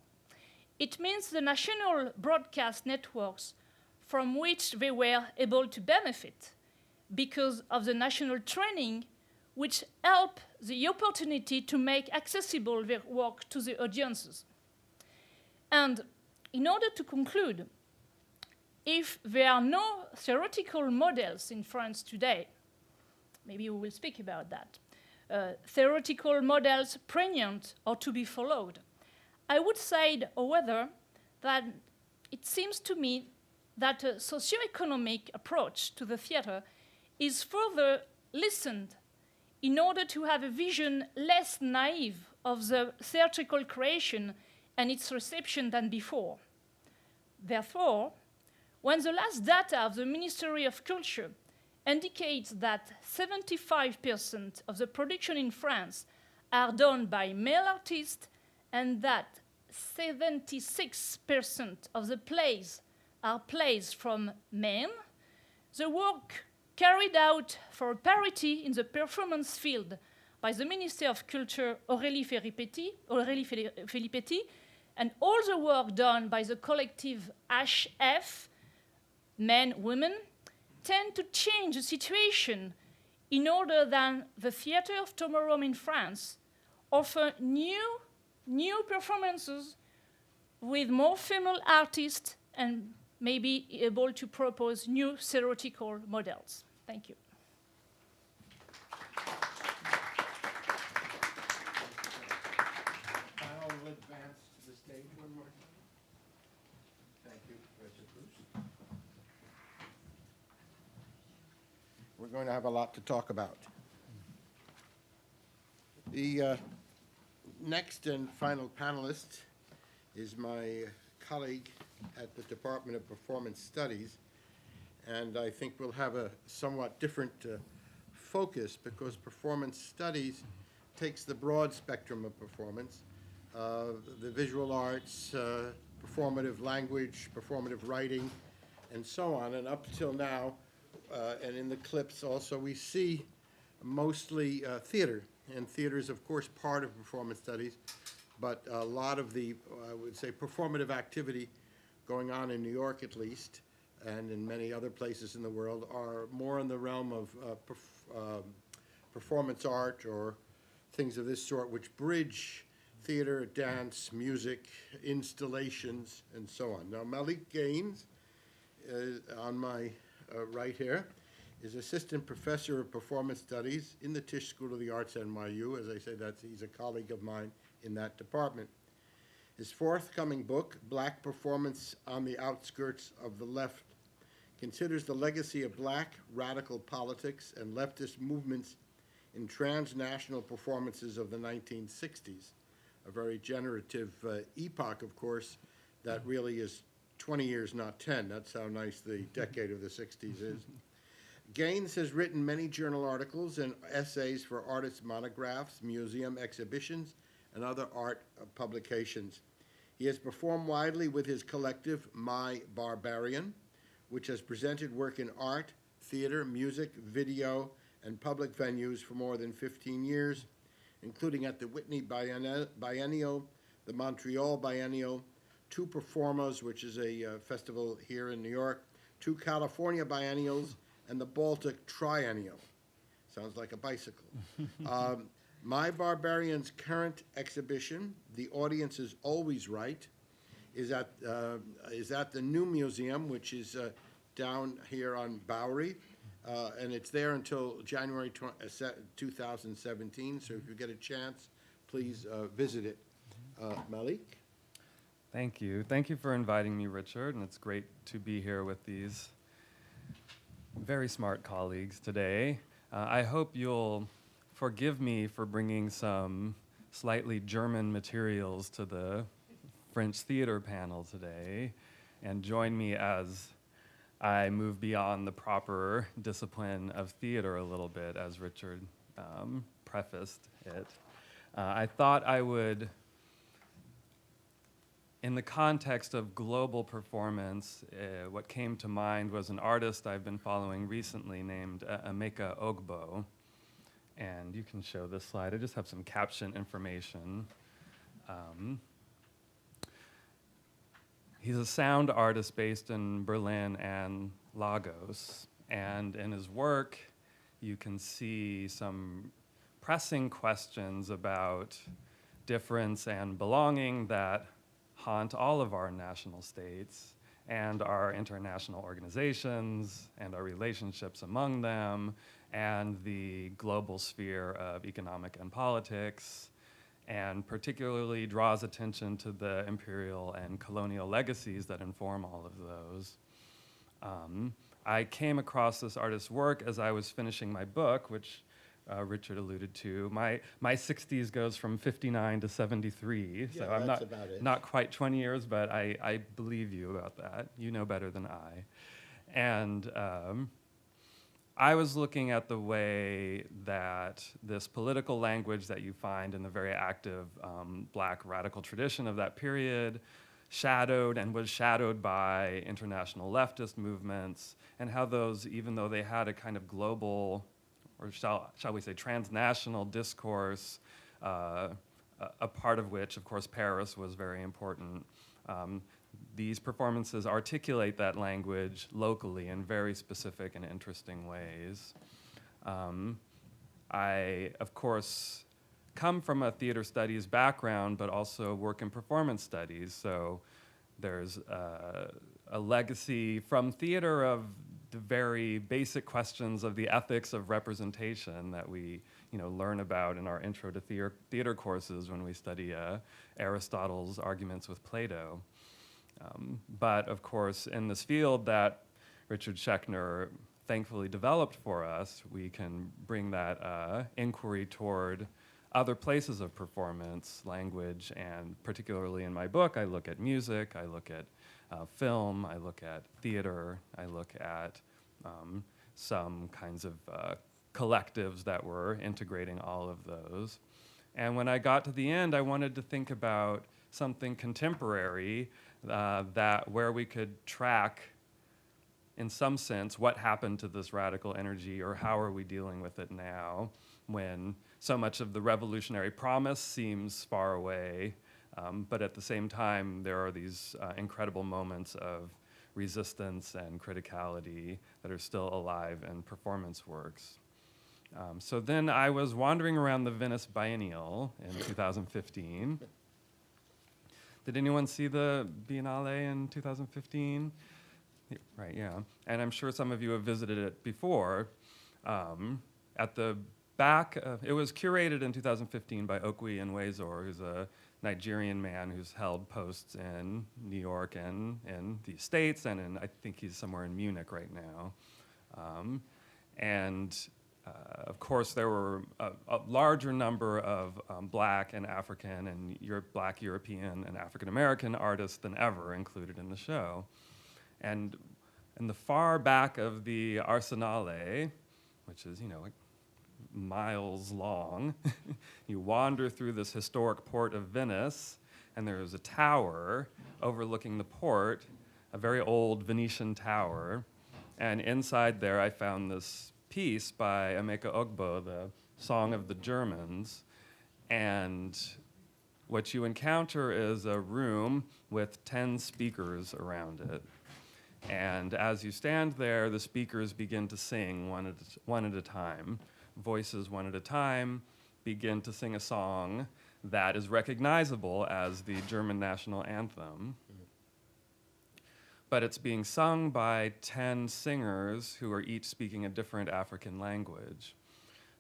It means the national broadcast networks from which they were able to benefit because of the national training which help the opportunity to make accessible their work to the audiences. And in order to conclude, if there are no theoretical models in France today, maybe we will speak about that, theoretical models pregnant or to be followed, I would say, however, that it seems to me that a socioeconomic approach to the theater is further listened in order to have a vision less naive of the theatrical creation and its reception than before. Therefore, when the last data of the Ministry of Culture indicates that 75% of the production in France are done by male artists and that 76% of the plays are plays from men, the work carried out for parity in the performance field by the Minister of Culture, Aurélie Filippetti, and all the work done by the collective HF, men, women, tend to change the situation in order that the theater of tomorrow in France offer new performances with more female artists and may be able to propose new theoretical models. Thank you. I'll advance to the stage one more time. Thank you, Professor Proust. We're going to have a lot to talk about. The next and final panelist is my colleague at the Department of Performance Studies, and I think we'll have a somewhat different focus because performance studies takes the broad spectrum of performance, the visual arts, performative language, performative writing, and so on. And up till now, and in the clips also, we see mostly theater. And theater is, of course, part of performance studies, but a lot of the, I would say, performative activity going on in New York at least, and in many other places in the world, are more in the realm of performance art or things of this sort, which bridge theater, dance, music, installations, and so on. Now, Malik Gaines, on my right here, is Assistant Professor of Performance Studies in the Tisch School of the Arts at NYU. As I say, he's a colleague of mine in that department. His forthcoming book, Black Performance on the Outskirts of the Left, considers the legacy of black radical politics and leftist movements in transnational performances of the 1960s, a very generative epoch, of course, that really is 20 years, not 10. That's how nice the decade of the 60s is. Gaines has written many journal articles and essays for artist monographs, museum exhibitions, and other art publications. He has performed widely with his collective, My Barbarian, which has presented work in art, theater, music, video, and public venues for more than 15 years, including at the Whitney Biennial, the Montreal Biennial, two Performas, which is a festival here in New York, two California Biennials, and the Baltic Triennial. Sounds like a bicycle. My Barbarian's current exhibition, The Audience is Always Right, is at the New Museum, which is down here on Bowery, and it's there until January 2017, so if you get a chance, please visit it. Malik? Thank you. Thank you for inviting me, Richard, and it's great to be here with these very smart colleagues today. I hope you'll forgive me for bringing some slightly German materials to the French theater panel today, and join me as I move beyond the proper discipline of theater a little bit, as Richard prefaced it. I thought I would, in the context of global performance, what came to mind was an artist I've been following recently named Emeka Ogbo. And you can show this slide. I just have some caption information. He's a sound artist based in Berlin and Lagos. And in his work, you can see some pressing questions about difference and belonging that haunt all of our national states and our international organizations and our relationships among them and the global sphere of economic and politics, and particularly draws attention to the imperial and colonial legacies that inform all of those. I came across this artist's work as I was finishing my book, which Richard alluded to. My 60s goes from 59 to 73, so I'm not quite 20 years, but I believe you about that. You know better than I. And I was looking at the way that this political language that you find in the very active black radical tradition of that period was shadowed by international leftist movements, and how those, even though they had a kind of global, or shall we say transnational discourse, a part of which, of course, Paris was very important. These performances articulate that language locally in very specific and interesting ways. I, of course, come from a theater studies background, but also work in performance studies. So there's a legacy from theater of the very basic questions of the ethics of representation that we learn about in our intro to theater courses when we study Aristotle's arguments with Plato. But of course, in this field that Richard Schechner thankfully developed for us, we can bring that inquiry toward other places of performance, language, and particularly in my book, I look at music, I look at film, I look at theater, I look at some kinds of collectives that were integrating all of those. And when I got to the end, I wanted to think about something contemporary where we could track, in some sense, what happened to this radical energy, or how are we dealing with it now when so much of the revolutionary promise seems far away, But at the same time, there are these incredible moments of resistance and criticality that are still alive in performance works. So then I was wandering around the Venice Biennial in 2015. Did anyone see the Biennale in 2015? Right, yeah. And I'm sure some of you have visited it before. At the back, it was curated in 2015 by Okwe Nwezor, who's a Nigerian man who's held posts in New York and in the States, and I think he's somewhere in Munich right now. Of course, there were a larger number of Black and African and Black European and African American artists than ever included in the show. And in the far back of the Arsenale, which is, like miles long, you wander through this historic port of Venice, and there's a tower overlooking the port, a very old Venetian tower. And inside there, I found this piece by Emeka Ogbo, the Song of the Germans. And what you encounter is a room with 10 speakers around it. And as you stand there, the speakers begin to sing one at a time. Voices one at a time begin to sing a song that is recognizable as the German national anthem. But it's being sung by 10 singers who are each speaking a different African language.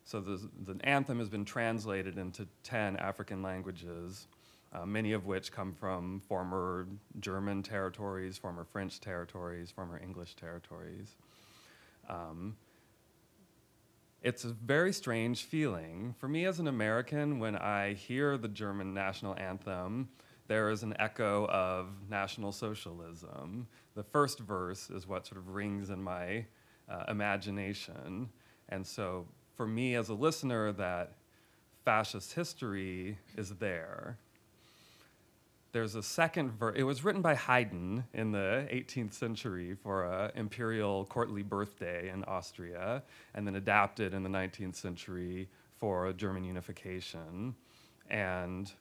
So the anthem has been translated into 10 African languages, many of which come from former German territories, former French territories, former English territories. It's a very strange feeling. For me as an American, when I hear the German national anthem, there is an echo of National Socialism. The first verse is what sort of rings in my imagination. And so for me as a listener, that fascist history is there. There's a second verse. It was written by Haydn in the 18th century for an imperial courtly birthday in Austria, and then adapted in the 19th century for German unification. And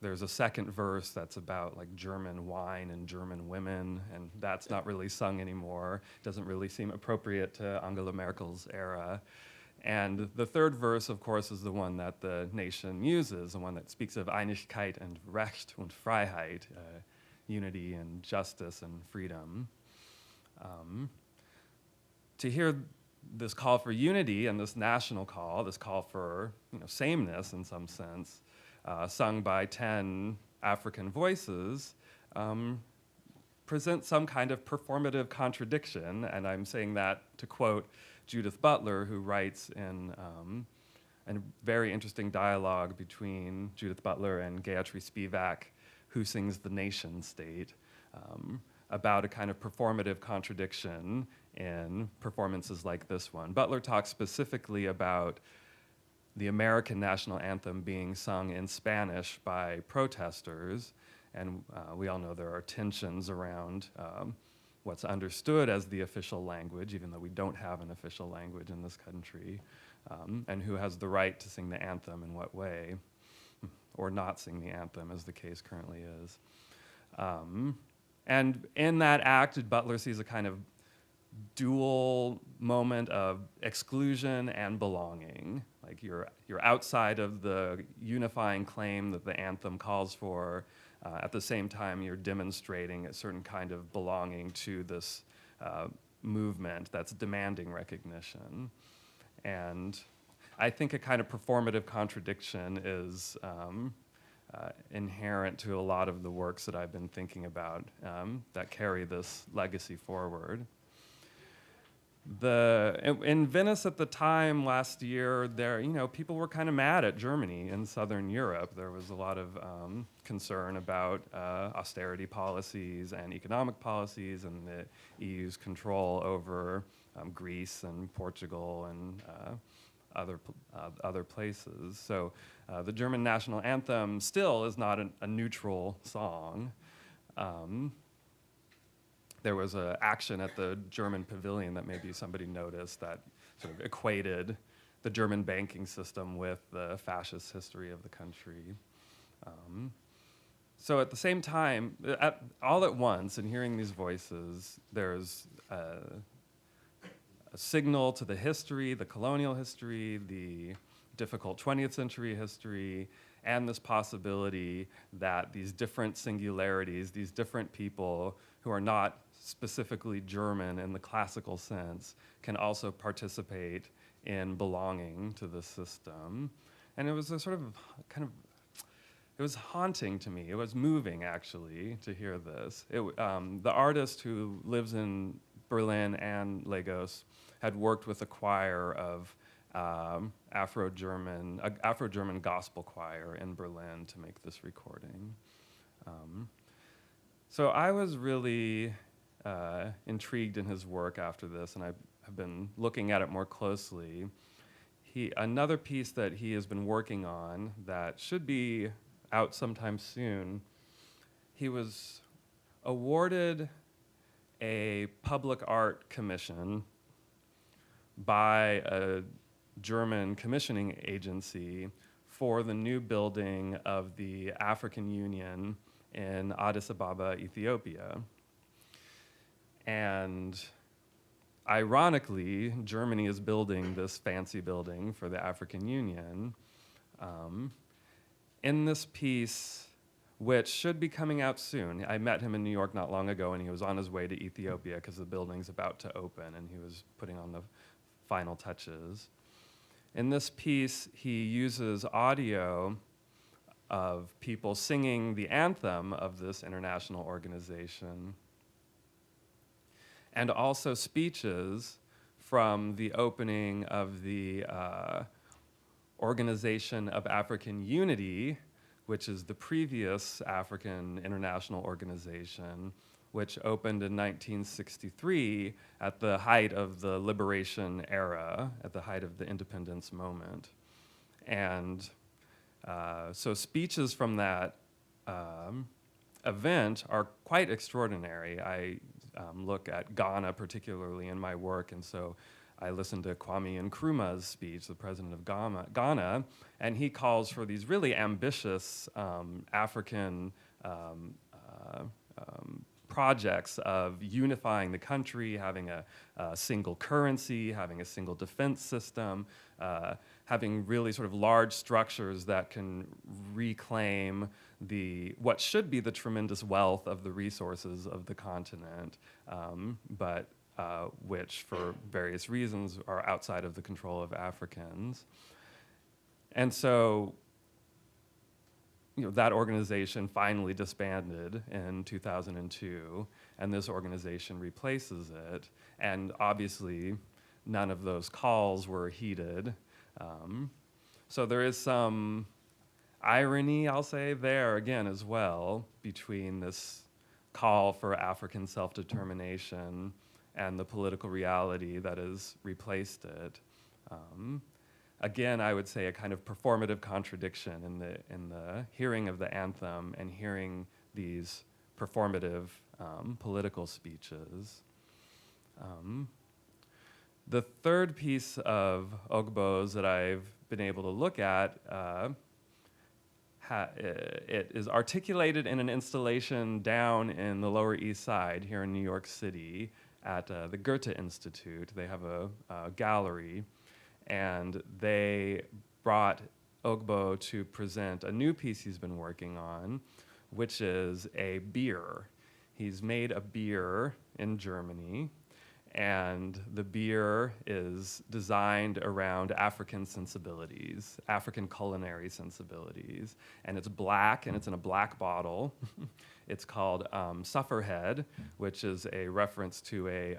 there's a second verse that's about like German wine and German women, and that's not really sung anymore. Doesn't really seem appropriate to Angela Merkel's era. And the third verse, of course, is the one that the nation uses, the one that speaks of Einigkeit and Recht und Freiheit, unity and justice and freedom. To hear this call for unity and this national call, this call for sameness in some sense, sung by 10 African voices, presents some kind of performative contradiction, and I'm saying that to quote Judith Butler, who writes in a very interesting dialogue between Judith Butler and Gayatri Spivak, who sings The Nation State, about a kind of performative contradiction in performances like this one. Butler talks specifically about the American national anthem being sung in Spanish by protesters, and we all know there are tensions around what's understood as the official language, even though we don't have an official language in this country, and who has the right to sing the anthem in what way, or not sing the anthem, as the case currently is. And in that act, Butler sees a kind of dual moment of exclusion and belonging. Like you're outside of the unifying claim that the anthem calls for. At the same time, you're demonstrating a certain kind of belonging to this movement that's demanding recognition. And I think a kind of performative contradiction is inherent to a lot of the works that I've been thinking about that carry this legacy forward. In Venice at the time last year, people were kind of mad at Germany in Southern Europe. There was a lot of concern about austerity policies and economic policies and the EU's control over Greece and Portugal and other places. So the German national anthem still is not a neutral song. There was an action at the German pavilion that maybe somebody noticed that sort of equated the German banking system with the fascist history of the country. So at the same time, all at once, in hearing these voices, there's a signal to the history, the colonial history, the difficult 20th century history, and this possibility that these different singularities, these different people who are not specifically German in the classical sense, can also participate in belonging to the system. And it was a sort of it was haunting to me. It was moving, actually, to hear this. The artist who lives in Berlin and Lagos had worked with a choir of Afro-German gospel choir in Berlin to make this recording. So I was really intrigued in his work after this, and I have been looking at it more closely. Another piece that he has been working on that should be out sometime soon, he was awarded a public art commission by a German commissioning agency for the new building of the African Union in Addis Ababa, Ethiopia. And ironically, Germany is building this fancy building for the African Union. In this piece, which should be coming out soon, I met him in New York not long ago, and he was on his way to Ethiopia because the building's about to open, and he was putting on the final touches. In this piece, he uses audio of people singing the anthem of this international organization, and also speeches from the opening of the Organization of African Unity, which is the previous African international organization, which opened in 1963 at the height of the liberation era, at the height of the independence moment. And so speeches from that event are quite extraordinary. I look at Ghana particularly in my work, and so I listened to Kwame Nkrumah's speech, the president of Ghana, and he calls for these really ambitious African projects of unifying the country, having a single currency, having a single defense system, having really sort of large structures that can reclaim what should be the tremendous wealth of the resources of the continent, but which for various reasons are outside of the control of Africans. And so, that organization finally disbanded in 2002, and this organization replaces it. And obviously, none of those calls were heeded. So there is some irony, I'll say, there again as well, between this call for African self-determination and the political reality that has replaced it. Again, I would say a kind of performative contradiction in the hearing of the anthem and hearing these performative political speeches. The third piece of Ogbo's that I've been able to look at, it is articulated in an installation down in the Lower East Side here in New York City at the Goethe Institute. They have a gallery, and they brought Ogbo to present a new piece he's been working on, which is a beer. He's made a beer in Germany, and the beer is designed around African sensibilities, African culinary sensibilities, and it's black, and it's in a black bottle. It's called Sufferhead, which is a reference to a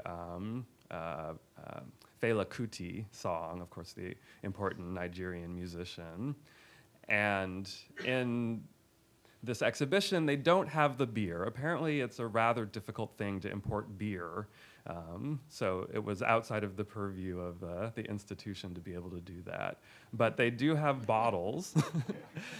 Fela Kuti song, of course, the important Nigerian musician. And in this exhibition, they don't have the beer. Apparently, it's a rather difficult thing to import beer. So it was outside of the purview of the institution to be able to do that. But they do have bottles.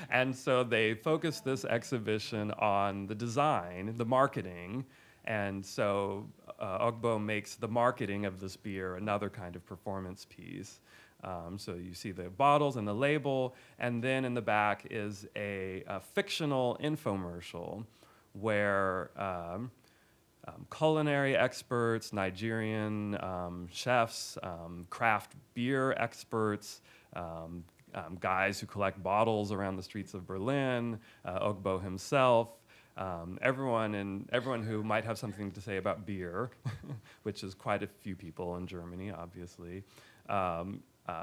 And so they focused this exhibition on the design, the marketing. And so Ogbo makes the marketing of this beer another kind of performance piece. So you see the bottles and the label, and then in the back is a fictional infomercial where culinary experts, Nigerian chefs, craft beer experts, guys who collect bottles around the streets of Berlin, Ogbo himself, everyone who might have something to say about beer, which is quite a few people in Germany, obviously,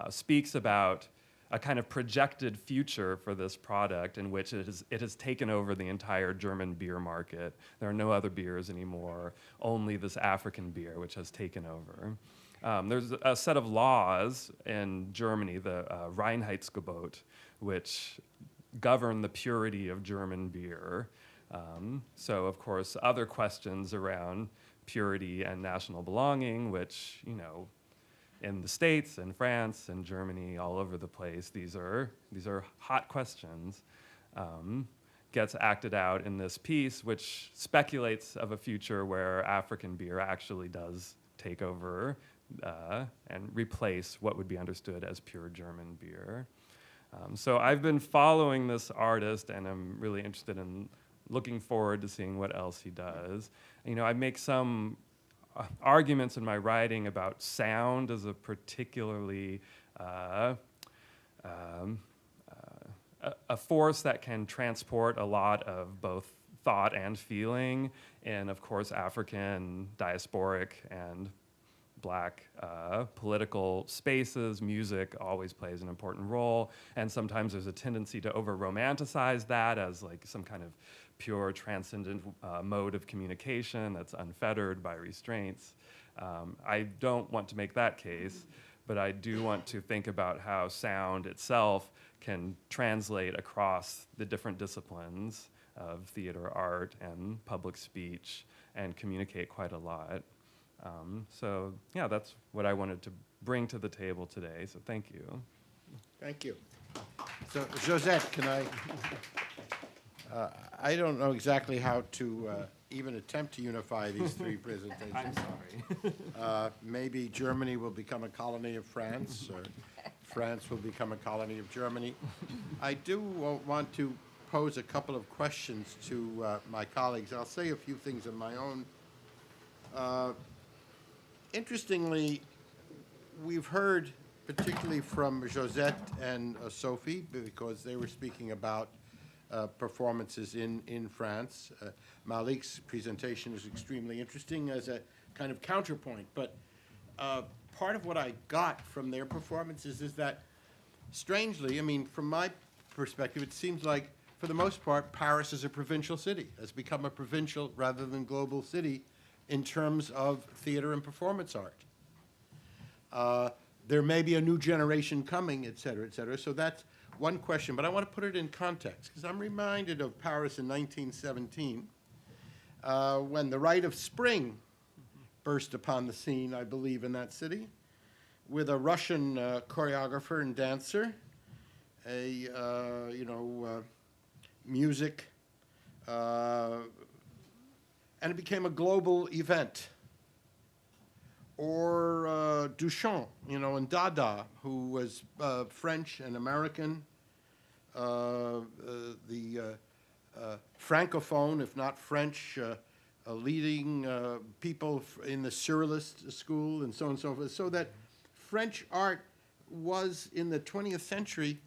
speaks about a kind of projected future for this product in which it has taken over the entire German beer market. There are no other beers anymore, only this African beer, which has taken over. There's a set of laws in Germany, the Reinheitsgebot, which govern the purity of German beer. So, of course, other questions around purity and national belonging, which, you know, in the States and France and Germany, all over the place, these are hot questions. Gets acted out in this piece, which speculates of a future where African beer actually does take over and replace what would be understood as pure German beer. So I've been following this artist, and I'm really interested in looking forward to seeing what else he does. You know, I make some arguments in my writing about sound as a particularly a force that can transport a lot of both thought and feeling in, of course, African, diasporic, and Black political spaces. Music always plays an important role, and sometimes there's a tendency to over-romanticize that as like some kind of pure transcendent mode of communication that's unfettered by restraints. I don't want to make that case, but I do want to think about how sound itself can translate across the different disciplines of theater, art, and public speech and communicate quite a lot. So yeah, that's what I wanted to bring to the table today, so thank you. Thank you. So Josette, can I don't know exactly how to even attempt to unify these three presentations. I'm sorry. Maybe Germany will become a colony of France, or France will become a colony of Germany. I do want to pose a couple of questions to my colleagues. I'll say a few things of my own. Interestingly, we've heard, particularly from Josette and Sophie, because they were speaking about performances in France. Malik's presentation is extremely interesting as a kind of counterpoint, but part of what I got from their performances is that, strangely, I mean, from my perspective, it seems like, for the most part, Paris is a provincial city, has become a provincial rather than global city in terms of theater and performance art. There may be a new generation coming, et cetera, so that's one question, but I want to put it in context, because I'm reminded of Paris in 1917, when the Rite of Spring burst upon the scene, I believe, in that city, with a Russian choreographer and dancer, music, and it became a global event. Or Duchamp, and Dada, who was French and American, the Francophone, if not French, leading people in the Surrealist school and so on and so forth, so that French art was, in the 20th century,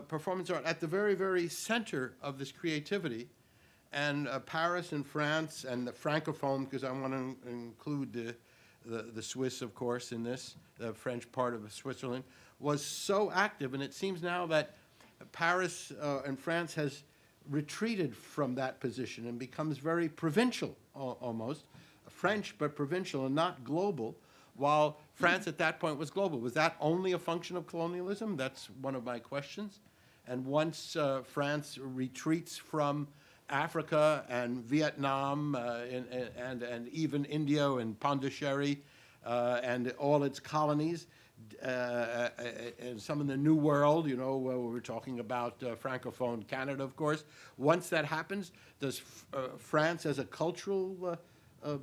performance art at the very, very center of this creativity. And Paris and France and the Francophone, because I want to include the Swiss, of course, in this, the French part of Switzerland, was so active. And it seems now that Paris and France has retreated from that position and becomes very provincial, almost. French, but provincial and not global, while France at that point was global. Was that only a function of colonialism? That's one of my questions. And once France retreats from Africa and Vietnam and even India and Pondicherry and all its colonies and some in the New World, where we're talking about Francophone Canada, of course. Once that happens, does France as a cultural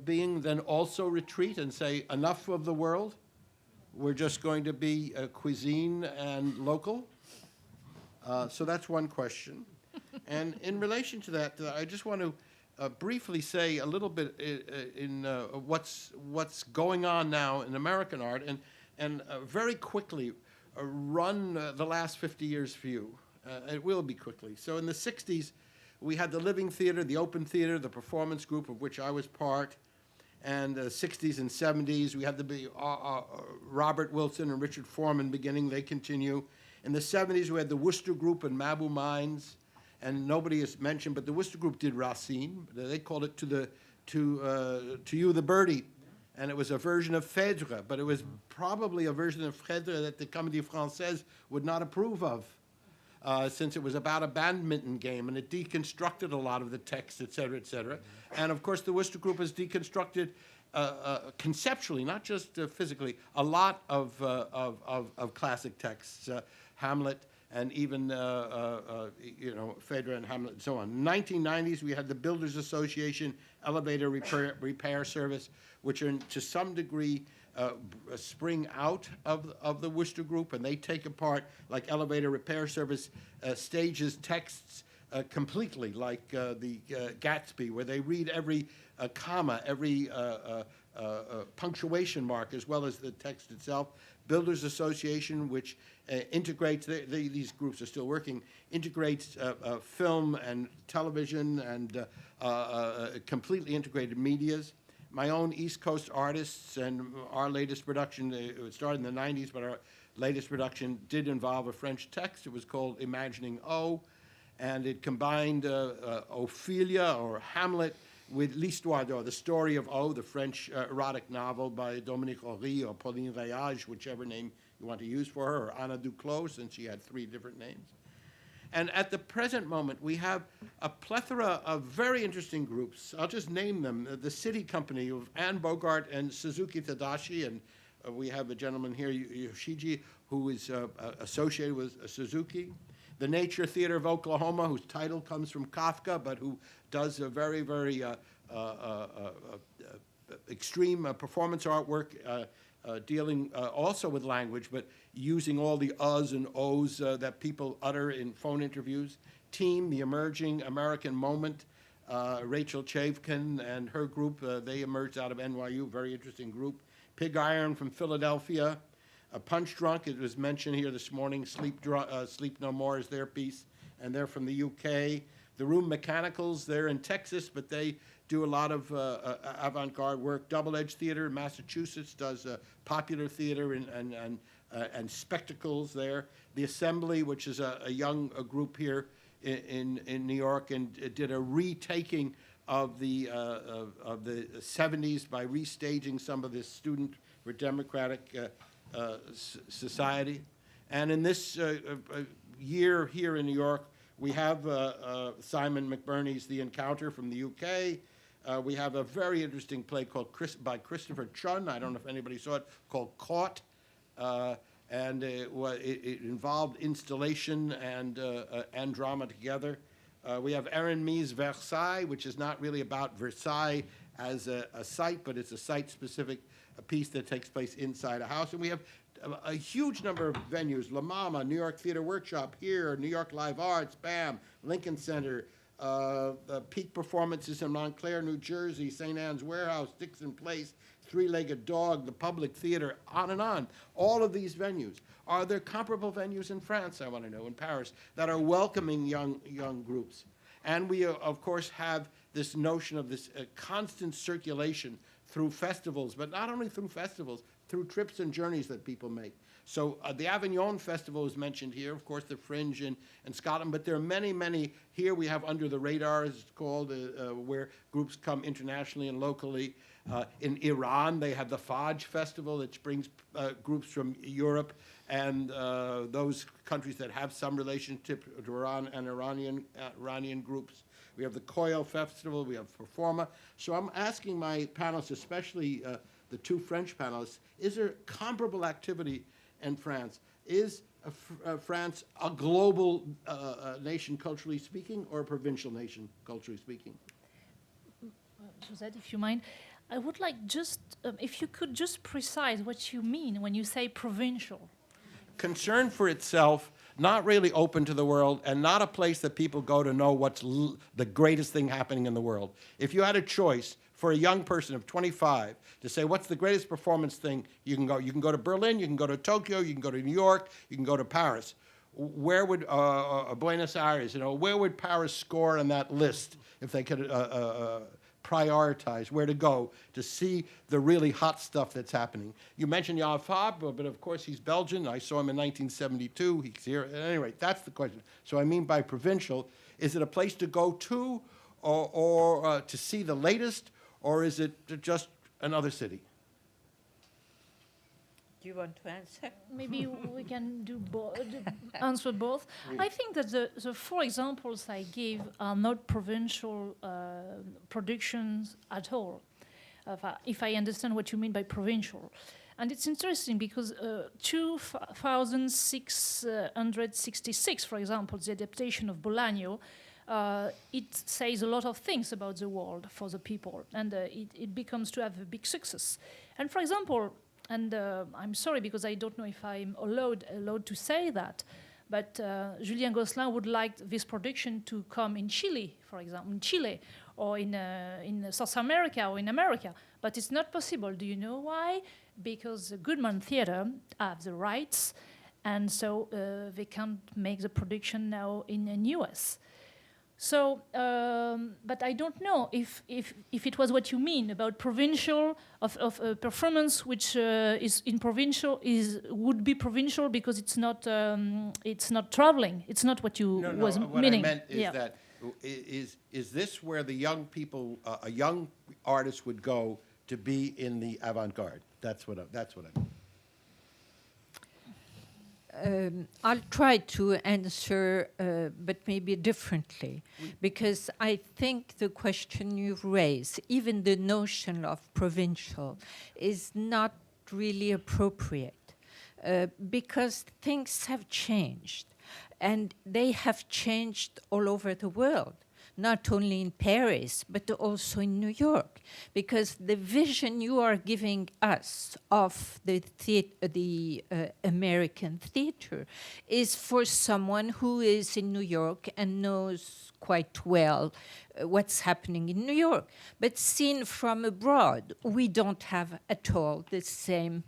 being then also retreat and say, enough of the world? we're just going to be cuisine and local? So that's one question. And in relation to that, I just want to briefly say a little bit in what's going on now in American art, and very quickly run the last 50 years for you. It will be quickly. So in the 60s, we had the Living Theater, the Open Theater, the Performance Group, of which I was part. And the 60s and 70s, we had the Robert Wilson and Richard Foreman beginning. They continue. In the 70s, we had the Worcester Group and Mabou Mines. And nobody has mentioned, but the Worcester Group did Racine. They called it To You the Birdie. And it was a version of Phèdre, but it was probably a version of Phèdre that the Comédie Française would not approve of, since it was about a badminton game, and it deconstructed a lot of the text, et cetera, et cetera. And of course, the Worcester Group has deconstructed conceptually, not just physically, a lot of classic texts, Hamlet, and even Phèdre and Hamlet and so on. In the 1990s, we had the Builders Association Elevator Repair Service, which are to some degree spring out of the Worcester Group, and they take apart, like Elevator Repair Service, stages texts completely, like the Gatsby, where they read every comma, every punctuation mark, as well as the text itself. Builders Association, which integrates, these groups are still working, integrates film and television and completely integrated medias. My own East Coast artists and our latest production, it started in the 90s, but our latest production did involve a French text. It was called Imagining O, and it combined Ophelia or Hamlet with L'Histoire d'O, the story of O, the French erotic novel by Dominique Horry or Pauline Réage, whichever name you want to use for her, or Anna Duclos, since she had 3 different names. And at the present moment, we have a plethora of very interesting groups. I'll just name them. The City Company of Anne Bogart and Suzuki Tadashi, and we have a gentleman here, Yoshiji, who is associated with Suzuki. The Nature Theater of Oklahoma, whose title comes from Kafka, but who does a very, very extreme performance artwork, dealing also with language, but using all the uhs and ohs that people utter in phone interviews. Team, the Emerging American Moment, Rachel Chavkin and her group, they emerged out of NYU, very interesting group. Pig Iron from Philadelphia. Punch Drunk, it was mentioned here this morning. Sleep No More is their piece, and they're from the UK. The Room Mechanicals, they're in Texas, but they do a lot of avant-garde work. Double Edge Theater in Massachusetts does popular theater and spectacles there. The Assembly, which is a young group here in New York, and did a retaking of the 70s by restaging some of this student for democratic society. And in this year here in New York, we have Simon McBurney's The Encounter from the UK. We have a very interesting play called by Christopher Chun, I don't know if anybody saw it, called Caught. And it involved installation and drama together. We have Aaron Mee's Versailles, which is not really about Versailles as a site, but it's a site-specific piece that takes place inside a house. And we have a huge number of venues: La Mama, New York Theater Workshop here, New York Live Arts, BAM, Lincoln Center, Peak Performances in Montclair, New Jersey, St. Anne's Warehouse, Dixon Place, Three-Legged Dog, the Public Theater, on and on. All of these venues. Are there comparable venues in France, I want to know, in Paris, that are welcoming young groups? And we, of course, have this notion of this constant circulation through festivals, but not only through festivals, through trips and journeys that people make. So the Avignon Festival is mentioned here, of course, the Fringe in Scotland, but there are many, many. Here we have Under the Radar, as it's called, where groups come internationally and locally. In Iran, they have the Fajr Festival, which brings groups from Europe and those countries that have some relationship to Iran and Iranian groups. We have the Koyo Festival, we have Performa. So I'm asking my panelists, especially the 2 French panelists, is there comparable activity in France? Is France a global nation culturally speaking, or a provincial nation culturally speaking? Josette, if you mind. I would like just, if you could just precise what you mean when you say provincial. Concern for itself, not really open to the world, and not a place that people go to know what's the greatest thing happening in the world. If you had a choice for a young person of 25 to say, what's the greatest performance thing, you can go to Berlin, you can go to Tokyo, you can go to New York, you can go to Paris. Where would Buenos Aires, where would Paris score on that list if they could prioritize where to go to see the really hot stuff that's happening? You mentioned Jan Fabre, but of course he's Belgian. I saw him in 1972. He's here. At any rate, that's the question. So I mean by provincial, is it a place to go to or to see the latest, or is it just another city? Do you want to answer? Maybe we can answer both. I think that the four examples I gave are not provincial productions at all, if I understand what you mean by provincial. And it's interesting because 2666, for example, the adaptation of Bolaño, it says a lot of things about the world for the people, and it becomes to have a big success. And for example, and I'm sorry because I don't know if I'm allowed to say that, but Julien Gosselin would like this production to come in Chile, for example, in Chile, or in South America or in America. But it's not possible. Do you know why? Because the Goodman Theatre have the rights, and so they can't make the production now in the US. So, but I don't know if it was what you mean about provincial of a performance which is in provincial would be provincial because it's not traveling. It's not what you was what meaning. I meant is that is this where the young people, a young artist would go to be in the avant-garde? That's what I mean. I'll try to answer, but maybe differently, because I think the question you've raised, even the notion of provincial, is not really appropriate, because things have changed, and they have changed all over the world. Not only in Paris, but also in New York, because the vision you are giving us of the American theater is for someone who is in New York and knows quite well what's happening in New York. But seen from abroad, we don't have at all the same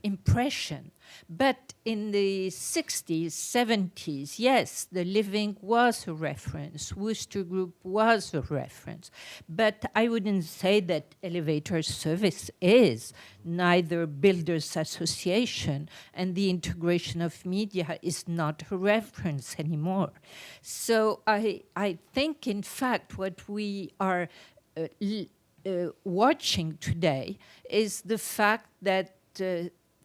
impression. But in the 60s, 70s, yes, the Living was a reference. Wooster Group was a reference. But I wouldn't say that Elevator Service is. Neither Builders Association and the integration of media is not a reference anymore. So I think, in fact, what we are watching today is the fact that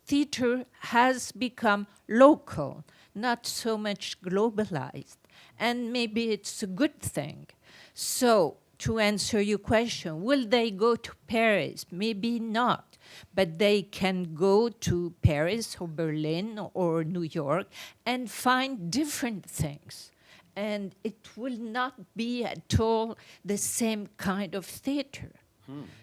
theater has become local, not so much globalized, and maybe it's a good thing. So, to answer your question, will they go to Paris? Maybe not, but they can go to Paris or Berlin or New York and find different things. And it will not be at all the same kind of theater.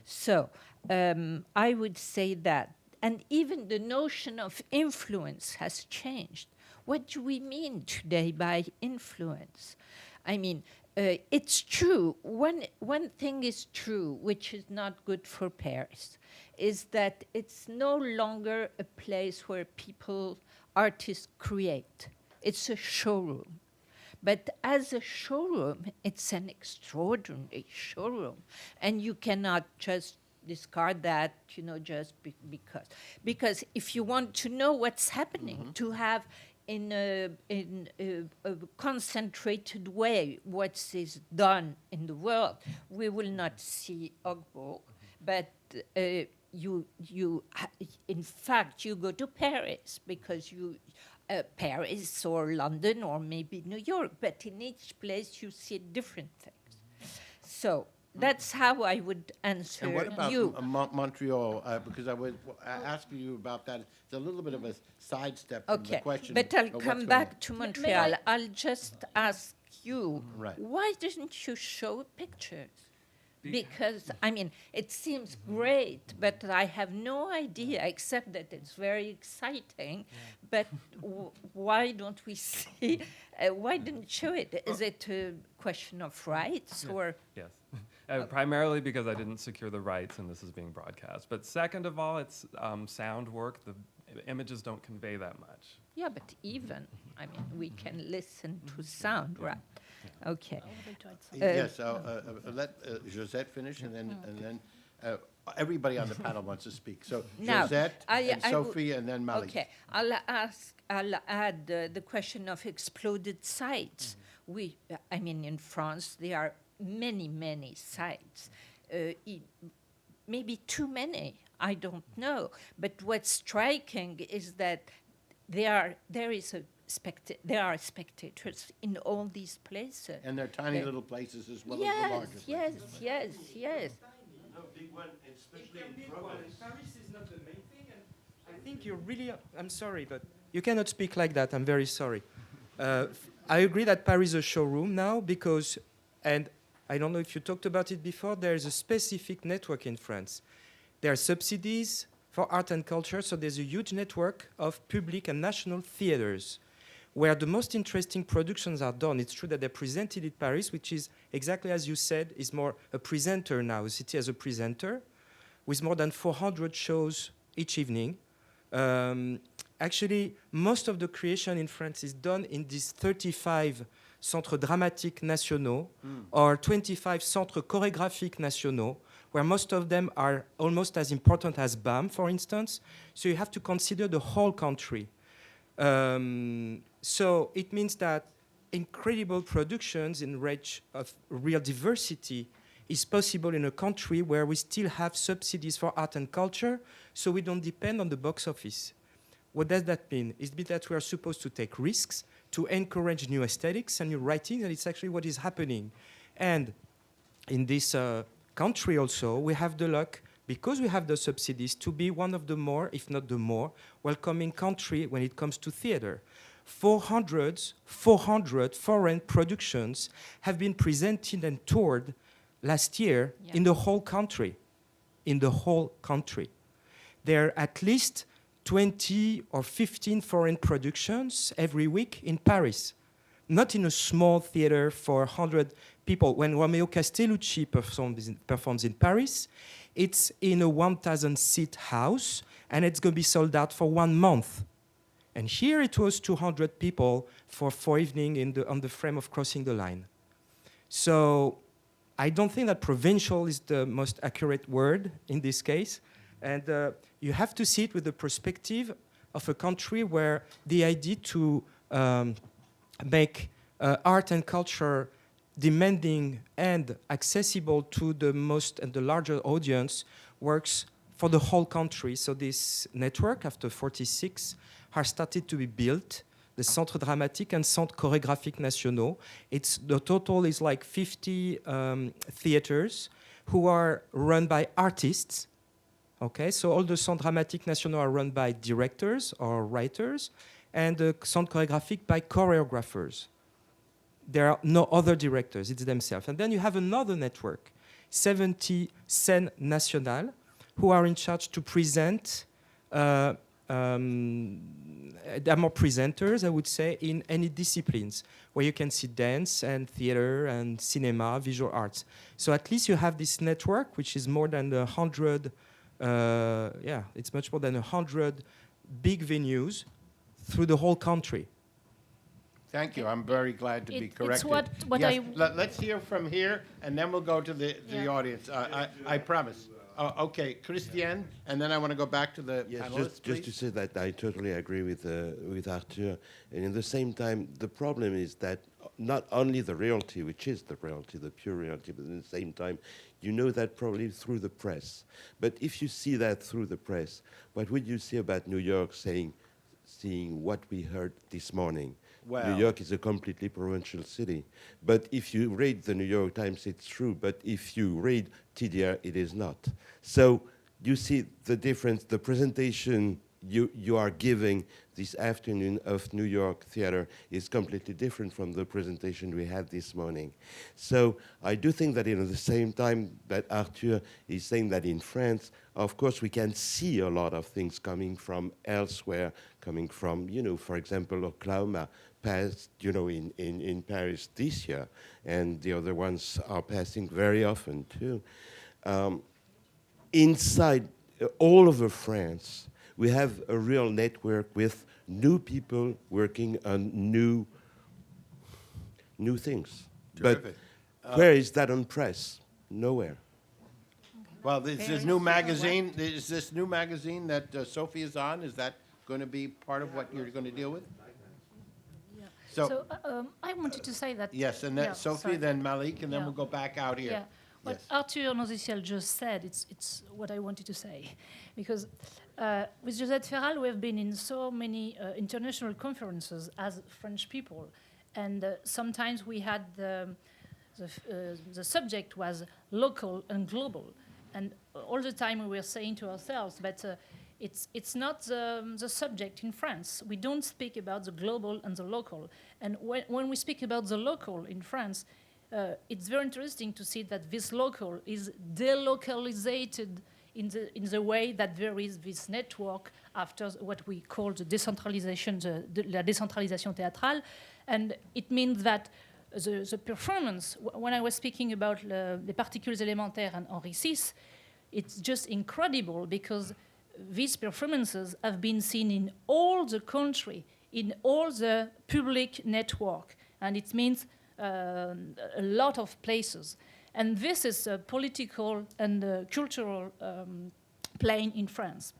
So, I would say that. And even the notion of influence has changed. What do we mean today by influence? I mean, it's true. One thing is true, which is not good for Paris, is that it's no longer a place where artists create. It's a showroom. But as a showroom, it's an extraordinary showroom. And you cannot just discard that, just because. Because if you want to know what's happening, to have in a concentrated way what is done in the world, we will not see Ogbo, but in fact, you go to Paris because Paris or London or maybe New York, but in each place you see different things. So that's how I would answer you. And what about Montreal? Because I would ask you about that. It's a little bit of a sidestep from the question. But I'll come back to Montreal. I'll just ask you, why didn't you show pictures? because, I mean, it seems great, but I have no idea, except that it's very exciting. But why don't we see, why didn't show it? Is it a question of rights or? Yes. Primarily because I didn't secure the rights and this is being broadcast. But second of all, it's sound work. The images don't convey that much. Yeah, but even, I mean, we can listen to sound, right? Okay. Yes, let Josette finish, and then everybody on the panel wants to speak. So Now, Josette and Sophie, and then Malik. Okay, I'll add the question of exploded sites. I mean, in France, there are many sites. Maybe too many, I don't know. But what's striking is that there are spectators in all these places. And they're tiny little places as well as the larger places. Yes. No, big one, especially in province. Paris is not the main thing, and I think you're really. I'm sorry, but you cannot speak like that. I'm very sorry. I agree that Paris is a showroom now because, and I don't know if you talked about it before. There is a specific network in France. There are subsidies for art and culture, so there's a huge network of public and national theaters where the most interesting productions are done. It's true that they're presented in Paris, which is exactly as you said, is more a presenter now, a city as a presenter, with more than 400 shows each evening. Actually, most of the creation in France is done in these 35 centres dramatiques nationaux or 25 centres chorégraphiques nationaux, where most of them are almost as important as BAM, for instance. So you have to consider the whole country. So it means that incredible productions in range of real diversity is possible in a country where we still have subsidies for art and culture, so we don't depend on the box office. What does that mean? It means that we are supposed to take risks, to encourage new aesthetics and new writing, and it's actually what is happening. And in this country also, we have the luck, because we have the subsidies, to be one of the more, if not the more, welcoming country when it comes to theater. 400 foreign productions have been presented and toured last year in the whole country. There are at least 20 or 15 foreign productions every week in Paris. Not in a small theater for 100 people. When Romeo Castellucci performs in Paris, it's in a 1,000-seat house, and it's going to be sold out for 1 month. And here it was 200 people for 4 evenings on the frame of Crossing the Line. So I don't think that provincial is the most accurate word in this case. And you have to see it with the perspective of a country where the idea to make art and culture demanding and accessible to the most and the larger audience works for the whole country. So this network, after 46, has started to be built, the Centres Dramatiques and Centres Chorégraphiques Nationaux. The total is like 50 theaters who are run by artists. Okay, so all the Centres Dramatiques Nationaux are run by directors or writers, and the Centres Chorégraphiques by choreographers. There are no other directors, it's themselves. And then you have another network, 70 Scènes Nationales, who are in charge to present, there are more presenters, I would say, in any disciplines, where you can see dance and theater and cinema, visual arts. So at least you have this network, which is more than 100, it's much more than 100 big venues through the whole country. Thank you. I'm very glad to be corrected. It's what yes, let's hear from here, and then we'll go to the audience. I promise. Okay, Christiane, and then I want to go back to the panelists, just to say that I totally agree with Arthur. And at the same time, the problem is that not only the reality, which is the reality, the pure reality, but at the same time, you know that probably through the press. But if you see that through the press, what would you say about New York seeing what we heard this morning? Well, New York is a completely provincial city. But if you read the New York Times, it's true. But if you read TDR, it is not. So you see the difference. The presentation you are giving this afternoon of New York theater is completely different from the presentation we had this morning. So I do think that at the same time that Arthur is saying that in France, of course, we can see a lot of things coming from elsewhere, coming from, for example, Oklahoma passed, in Paris this year, and the other ones are passing very often too. Inside all over France, we have a real network with new people working on new things. Terrific. But where is that on press? Nowhere. Well, this new magazine, is this new magazine that Sophie is on, is that going to be part of what you're going to deal with? So I wanted to say that. Yes, and then Sophie, sorry. then Malik, and then we'll go back out here. Yeah. What Arthur Noziciel just said, it's what I wanted to say. Because with Josette Féral, we have been in so many international conferences as French people. And sometimes we had the subject was local and global. And all the time we were saying to ourselves, but it's not the subject in France. We don't speak about the global and the local. And when we speak about the local in France, it's very interesting to see that this local is delocalized in the way that there is this network after what we call the decentralization, la décentralisation théâtrale. And it means that the performance, when I was speaking about Les Particules élémentaires and Henri VI, it's just incredible because these performances have been seen in all the country, in all the public network, and it means a lot of places. And this is a political and cultural plane in France.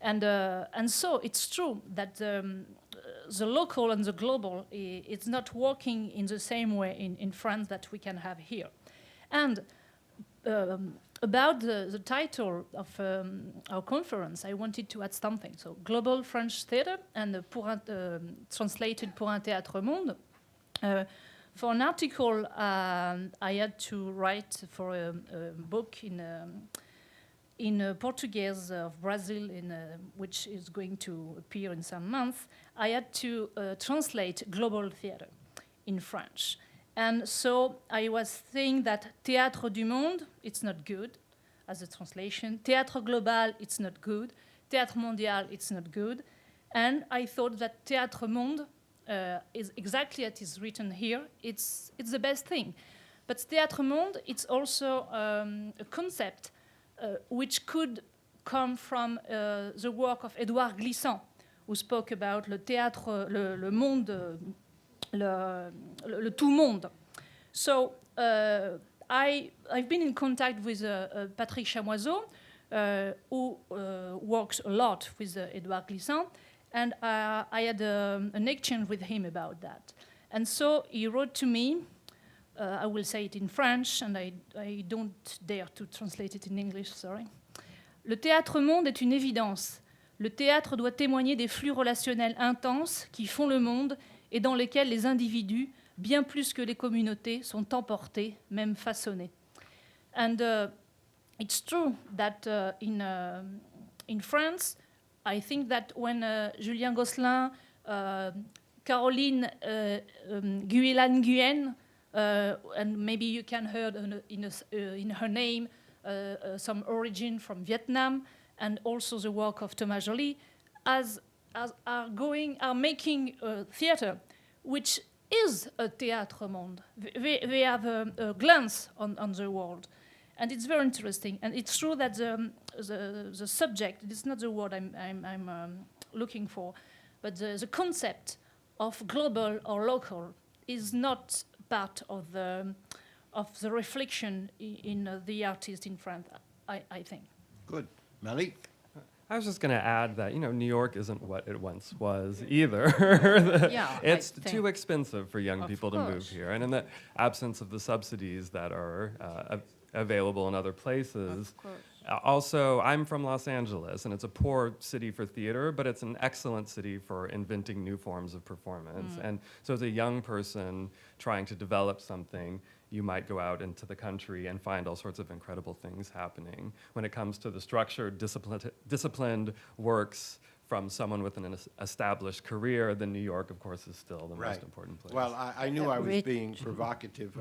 And so it's true that the local and the global, it's not working in the same way in France that we can have here. And about the title of our conference, I wanted to add something. So, Global French Theatre, and translated pour un théâtre monde. For an article, I had to write for a book in Portuguese of Brazil, which is going to appear in some months. I had to translate global theatre in French. And so I was saying that Théâtre du Monde, it's not good as a translation. Théâtre Global, it's not good. Théâtre Mondial, it's not good. And I thought that Théâtre Monde is exactly as it's written here. It's the best thing. But Théâtre Monde, it's also a concept which could come from the work of Édouard Glissant, who spoke about le théâtre, le monde, le tout monde. So I've been in contact with Patrick Chamoiseau, who works a lot with Édouard Glissant, and I had an exchange with him about that. And so he wrote to me, I will say it in French, and I don't dare to translate it in English, sorry. Le théâtre monde est une évidence. Le théâtre doit témoigner des flux relationnels intenses qui font le monde et dans lesquels les individus, bien plus que les communautés, sont emportés, même façonnés. And it's true that in France, I think that when Julien Gosselin, Caroline Guylan-Nguyen, and maybe you can hear in her name some origin from Vietnam, and also the work of Thomas Joly, are making theater, which is a théâtre monde. They have a glance on the world, and it's very interesting. And it's true that the subject, it's not the word I'm looking for, but the concept of global or local is not part of the reflection in the artist in France, I think. Good. Malik? I was just going to add that, New York isn't what it once was either. It's too expensive for young people to move here. And in the absence of the subsidies that are available in other places. Also, I'm from Los Angeles, and it's a poor city for theater, but it's an excellent city for inventing new forms of performance. And so as a young person trying to develop something, you might go out into the country and find all sorts of incredible things happening. When it comes to the structured, disciplined works from someone with an established career, then New York, of course, is still the most important place. Well, I knew I was being provocative.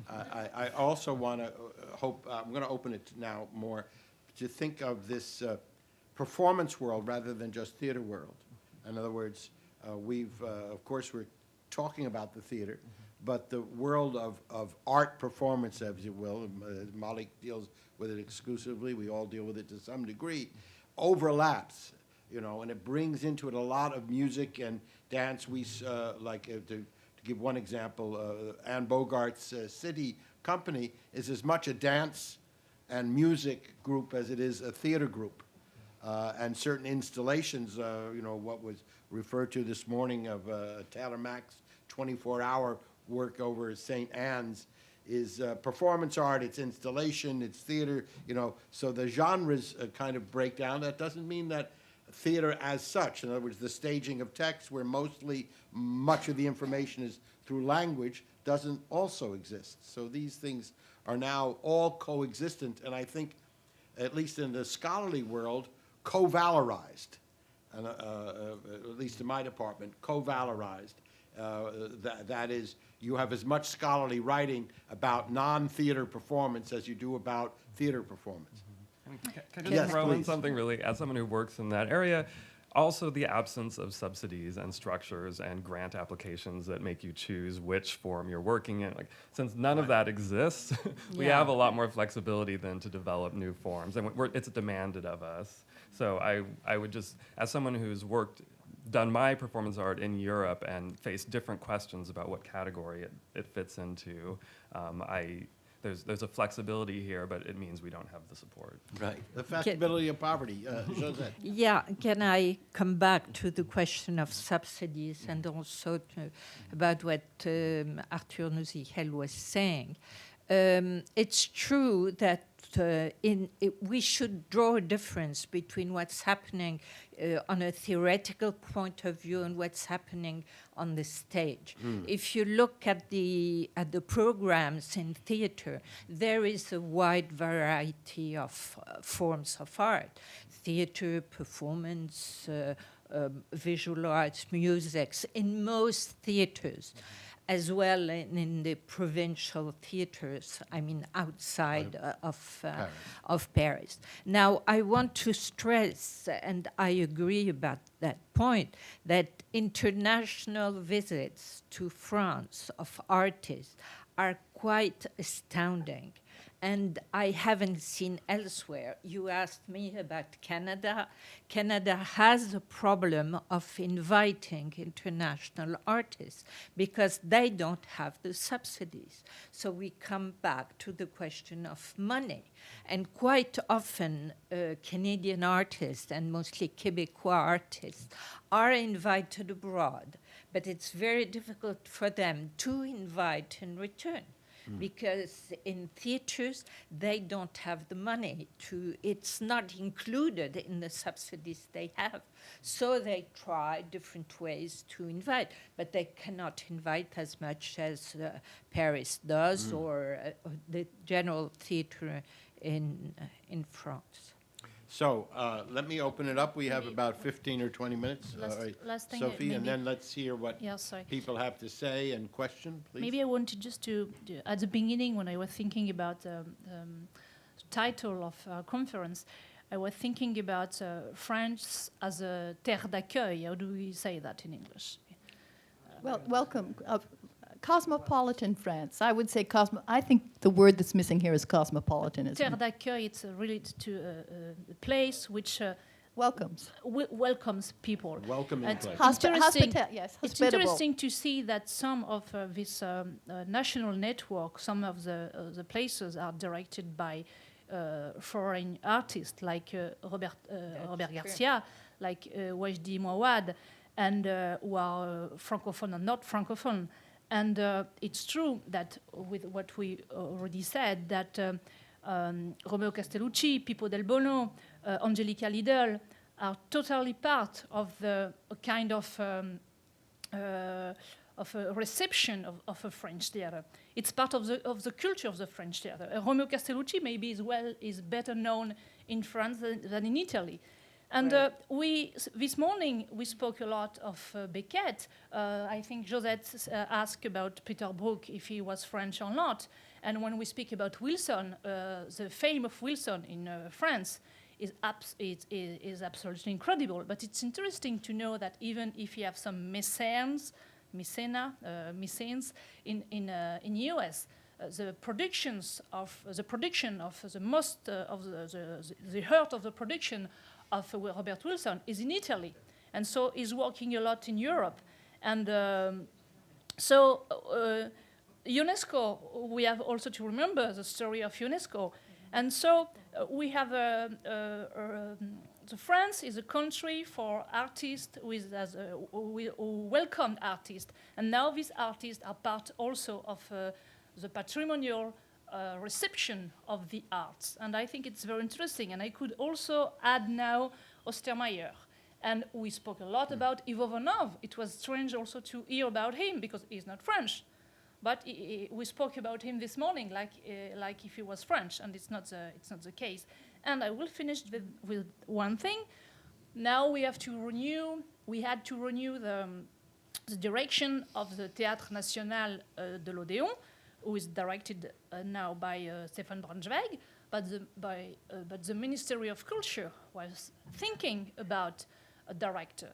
I also want to hope, I'm going to open it now more, to think of this performance world rather than just theater world. In other words, of course, we're talking about the theater, but the world of art performance, as you will, Malik deals with it exclusively, we all deal with it to some degree, overlaps, and it brings into it a lot of music and dance. We, to give one example, Anne Bogart's City Company is as much a dance and music group as it is a theater group. And certain installations, what was referred to this morning of Taylor Mack's 24-hour work over St. Anne's is performance art, it's installation, it's theater, so the genres kind of break down. That doesn't mean that theater as such, in other words, the staging of text where much of the information is through language, doesn't also exist. So these things are now all coexistent, and I think, at least in the scholarly world, co-valorized, and, at least in my department, co-valorized. That is, you have as much scholarly writing about non-theater performance as you do about theater performance. Can I just throw in something really, as someone who works in that area, also the absence of subsidies and structures and grant applications that make you choose which form you're working in. Like, since none of that exists, we have a lot more flexibility than to develop new forms, and it's demanded of us. So I would just, as someone who's done my performance art in Europe and faced different questions about what category it fits into, there's a flexibility here, but it means we don't have the support. Right. The flexibility of poverty. Josette. Yeah, can I come back to the question of subsidies and also about what Arthur Nouzihel was saying? It's true that we should draw a difference between what's happening on a theoretical point of view and what's happening on the stage. If you look at the programs in theater, there is a wide variety of forms of art: theater, performance, visual arts, music. In most theaters, as well in the provincial theaters, I mean outside of Paris. Now, I want to stress, and I agree about that point, that international visits to France of artists are quite astounding. And I haven't seen elsewhere. You asked me about Canada. Canada has a problem of inviting international artists because they don't have the subsidies. So we come back to the question of money. And quite often, Canadian artists, and mostly Québécois artists, are invited abroad. But it's very difficult for them to invite in return. Because in theaters, they don't have the money it's not included in the subsidies they have. So they try different ways to invite, but they cannot invite as much as Paris does or the general theater in France. So let me open it up. We have about 15 or 20 minutes. Last thing, Sophie, and then let's hear what people have to say and question, please. Maybe I wanted just to at the beginning, when I was thinking about the title of our conference, I was thinking about France as a terre d'accueil. How do we say that in English? Well, welcome. Cosmopolitan France. I would say I think the word that's missing here is cosmopolitanism. Terre d'accueil, it's related to a place which welcomes people. Welcoming place. It's interesting to see that some of this national network, some of the places are directed by foreign artists like Robert Garcia, like Wajdi Mouawad, and who are francophone and not francophone. And it's true that with what we already said, that Romeo Castellucci, Pippo del Bono, Angelica Lidl are totally part of a kind of a reception of a French theater. It's part of the culture of the French theater. Romeo Castellucci maybe is better known in France than in Italy. And this morning we spoke a lot of Beckett. I think Josette asked about Peter Brook, if he was French or not. And when we speak about Wilson, the fame of Wilson in France is absolutely incredible. But it's interesting to know that even if you have some mecenes in US, the production of the most of the heart of the production of Robert Wilson is in Italy, and so he's working a lot in Europe. And UNESCO, we have also to remember the story of UNESCO. And so we have France is a country for artists who welcome artists. And now these artists are part also of the patrimonial reception of the arts. And I think it's very interesting. And I could also add now Ostermeyer. And we spoke a lot about Ivo Vonov. It was strange also to hear about him because he's not French. But we spoke about him this morning like if he was French, and it's not the case. And I will finish with one thing. Now we had to renew the direction of the Théâtre National de l'Odéon, who is directed now by Stefan Braunschweig, but the Ministry of Culture was thinking about a director,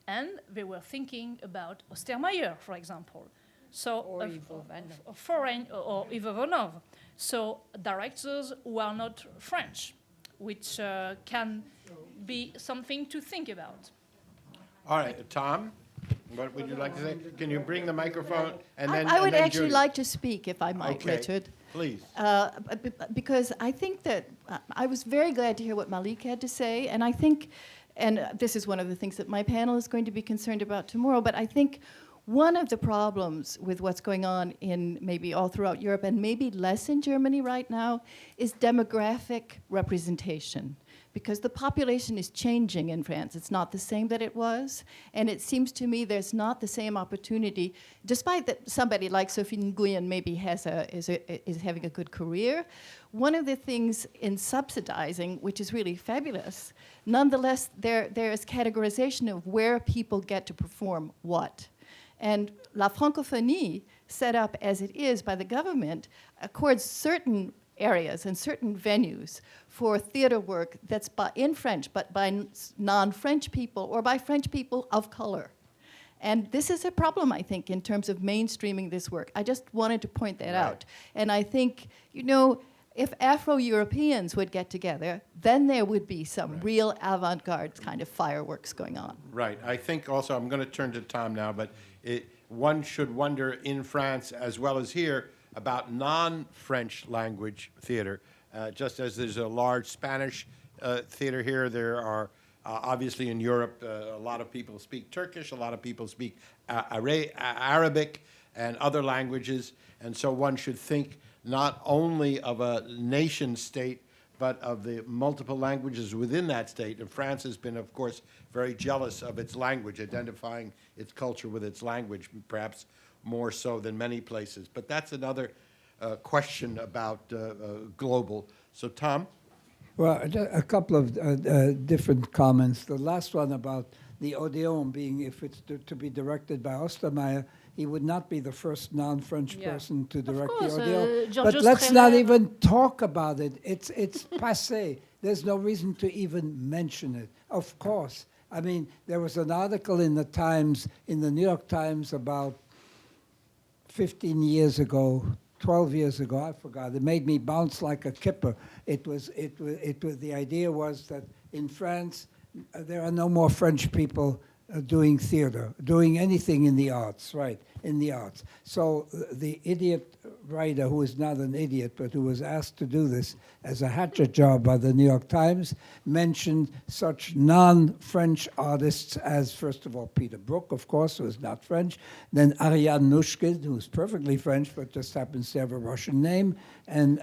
and they were thinking about Ostermeyer, for example. So or Ivo Vanov. Foreign or Ivo Vanov. So directors who are not French, which can be something to think about. All right, Tom, what would you like to say? Can you bring the microphone? And then I would actually Judy. like to speak, if I might, Okay, Richard. please. Because I think that I was very glad to hear what Malik had to say, and I think, and this is one of the things that my panel is going to be concerned about tomorrow, but I think one of the problems with what's going on in maybe all throughout Europe and maybe less in Germany right now is demographic representation, because the population is changing in France. It's not the same that it was, and it seems to me there's not the same opportunity, despite that somebody like Sophie Nguyen maybe is having a good career. One of the things in subsidizing, which is really fabulous, nonetheless there is categorization of where people get to perform what. And La Francophonie, set up as it is by the government, accords certain areas and certain venues for theater work that's in French, but by non-French people or by French people of color. And this is a problem, I think, in terms of mainstreaming this work. I just wanted to point that out. And I think, if Afro-Europeans would get together, then there would be some real avant-garde kind of fireworks going on. Right. I think also, I'm going to turn to Tom now, but one should wonder in France as well as here about non-French language theater. Just as there's a large Spanish theater here, there are obviously in Europe, a lot of people speak Turkish, a lot of people speak Arabic and other languages. And so one should think not only of a nation state, but of the multiple languages within that state. And France has been, of course, very jealous of its language, identifying its culture with its language, perhaps more so than many places. But that's another question about global. So, Tom? Well, a couple of different comments. The last one about the Odeon being, if it's to be directed by Ostermeyer, he would not be the first non-French person to direct the Odeon. But let's not even talk about it. It's passé. There's no reason to even mention it. Of course. I mean, there was an article in the Times, in the New York Times, about 15 years ago, 12 years ago, I forgot. It made me bounce like a kipper. The idea was that in France, there are no more French people doing theater, doing anything in the arts, right, in the arts. So the idiot writer, who is not an idiot, but who was asked to do this as a hatchet job by the New York Times, mentioned such non-French artists as, first of all, Peter Brook, of course, who is not French, then Ariane Nouchkine, who's perfectly French, but just happens to have a Russian name, and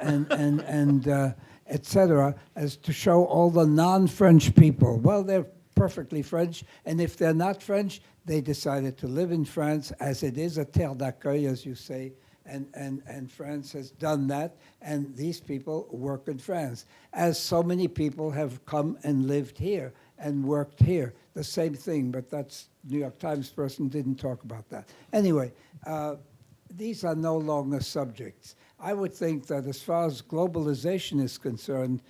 etc., as to show all the non-French people. Well, they're perfectly French, and if they're not French, they decided to live in France, as it is a terre d'accueil, as you say, and France has done that, and these people work in France, as so many people have come and lived here and worked here. The same thing, but that's New York Times person didn't talk about that. Anyway, these are no longer subjects. I would think that as far as globalization is concerned,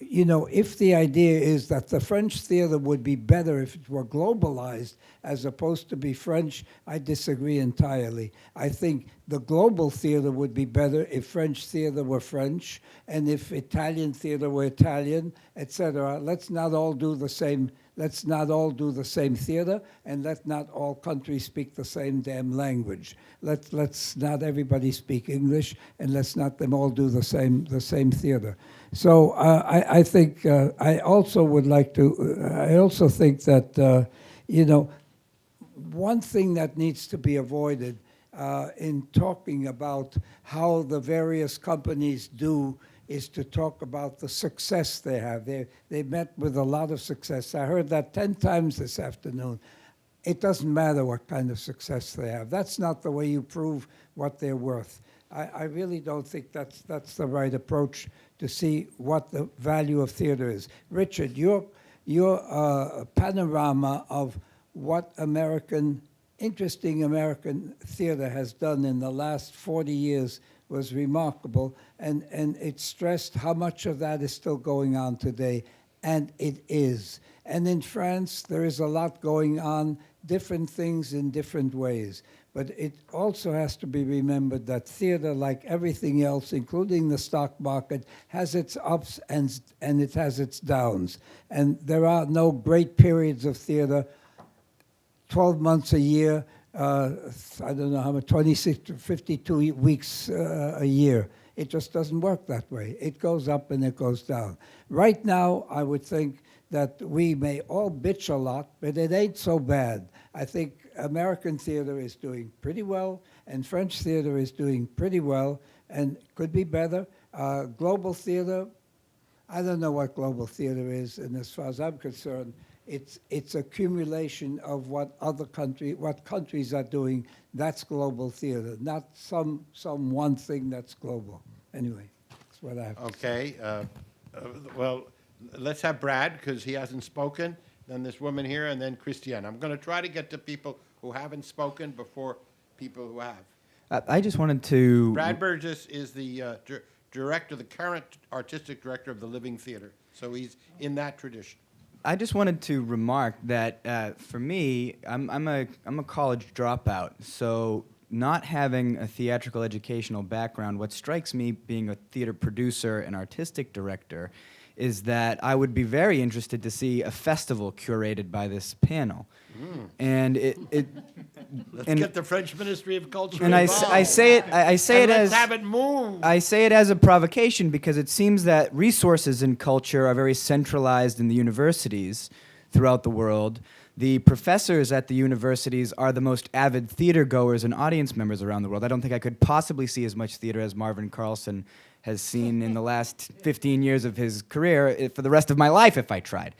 you know, if the idea is that the French theater would be better if it were globalized as opposed to be French, I disagree entirely. I think the global theater would be better if French theater were French, and if Italian theater were Italian, etc. Let's not all do the same. Let's not all do the same theater, and let not all countries speak the same damn language. Let's not everybody speak English, and let's not them all do the same theater. So I think I also would like to. I also think that you know, one thing that needs to be avoided in talking about how the various companies do is to talk about the success they have. They met with a lot of success. I heard that 10 times this afternoon. It doesn't matter what kind of success they have. That's not the way you prove what they're worth. I really don't think that's the right approach to see what the value of theater is. Richard, your panorama of what interesting American theater has done in the last 40 years was remarkable, and it stressed how much of that is still going on today, and it is. And in France, there is a lot going on, different things in different ways. But it also has to be remembered that theater, like everything else, including the stock market, has its ups and it has its downs. And there are no great periods of theater, 12 months a year, I don't know how much, 26 to 52 weeks a year. It just doesn't work that way. It goes up and it goes down. Right now, I would think that we may all bitch a lot, but it ain't so bad. I think American theater is doing pretty well, and French theater is doing pretty well, and could be better. Global theater, I don't know what global theater is, and as far as I'm concerned, it's accumulation of what countries are doing. That's global theater, not some one thing that's global. Anyway, that's what I have to say. Okay. Well, let's have Brad, because he hasn't spoken, then this woman here, and then Christiane. I'm going to try to get to people who haven't spoken before people who have. I just wanted to... Brad Burgess is the director, the current artistic director of the Living Theater. So he's in that tradition. I just wanted to remark that for me, I'm a college dropout, so not having a theatrical educational background, what strikes me being a theater producer and artistic director is that I would be very interested to see a festival curated by this panel. And Let's get the French Ministry of Culture and involved. I say it let's have it move. I say it as a provocation because it seems that resources in culture are very centralized in the universities throughout the world. The professors at the universities are the most avid theater goers and audience members around the world. I don't think I could possibly see as much theater as Marvin Carlson has seen in the last 15 years of his career for the rest of my life if I tried.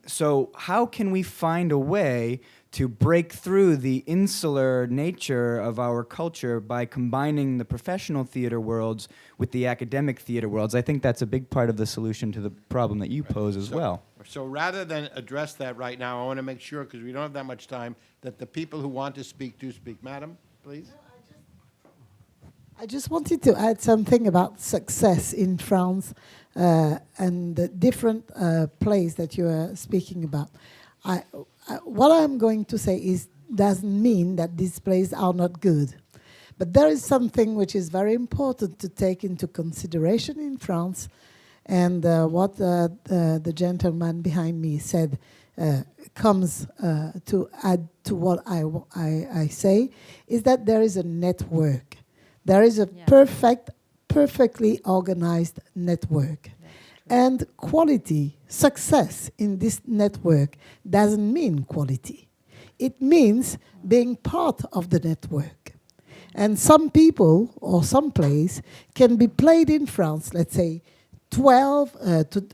So how can we find a way to break through the insular nature of our culture by combining the professional theater worlds with the academic theater worlds? I think that's a big part of the solution to the problem that you pose as well. So rather than address that right now, I want to make sure, because we don't have that much time, that the people who want to speak do speak. Madam, please. I just wanted to add something about success in France and the different plays that you are speaking about. What I'm going to say is doesn't mean that these plays are not good. But there is something which is very important to take into consideration in France, and what the gentleman behind me said comes to add to what I say, is that there is a network. There is a perfectly organized network. And quality, success in this network doesn't mean quality. It means being part of the network. And some people or some plays can be played in France, let's say 12,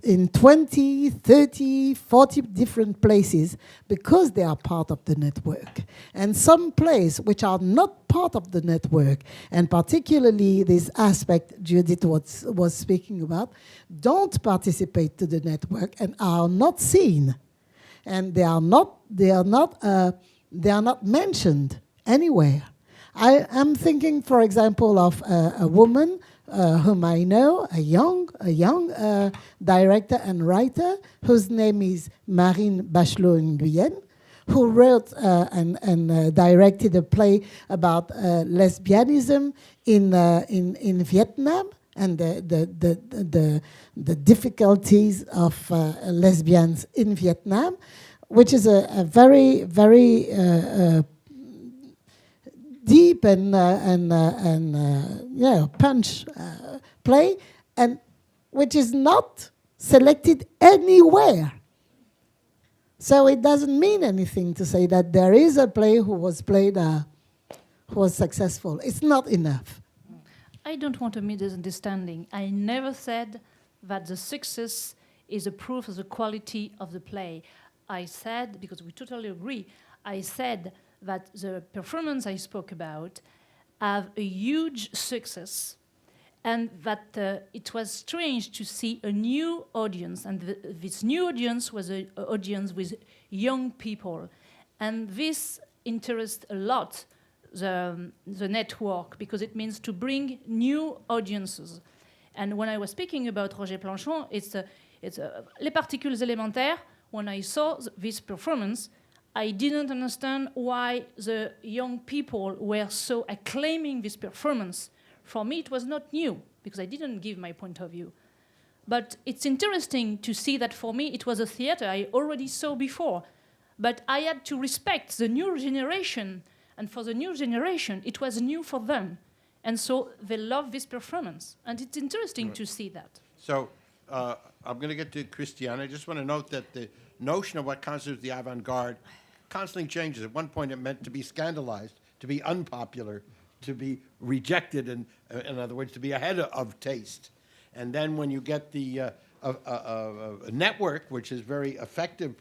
in 20, 30, 40 different places because they are part of the network. And some places which are not part of the network, and particularly this aspect Judith was speaking about, don't participate to the network and are not seen. And they are not mentioned anywhere. I am thinking, for example, of a woman whom I know, a young director and writer, whose name is Marine Bachelot-Nguyen, who wrote and directed a play about lesbianism in Vietnam and the difficulties of lesbians in Vietnam, which is a very, very deep and punch play, and which is not selected anywhere. So it doesn't mean anything to say that there is a play who was successful. It's not enough. I don't want a misunderstanding. I never said that the success is a proof of the quality of the play. I said, because we totally agree, I said that the performance I spoke about have a huge success, and that it was strange to see a new audience, and this new audience was an audience with young people. And this interests a lot the network, because it means to bring new audiences. And when I was speaking about Roger Planchon, it's Les Particules Élémentaires. When I saw this performance, I didn't understand why the young people were so acclaiming this performance. For me, it was not new, because I didn't give my point of view. But it's interesting to see that for me, it was a theater I already saw before. But I had to respect the new generation, and for the new generation, it was new for them. And so they love this performance. And it's interesting to see that. So I'm going to get to Christiane. I just want to note that the notion of what constitutes the avant-garde constantly changes. At one point, it meant to be scandalized, to be unpopular, to be rejected, and in other words, to be ahead of taste. And then when you get the a network, which is very effective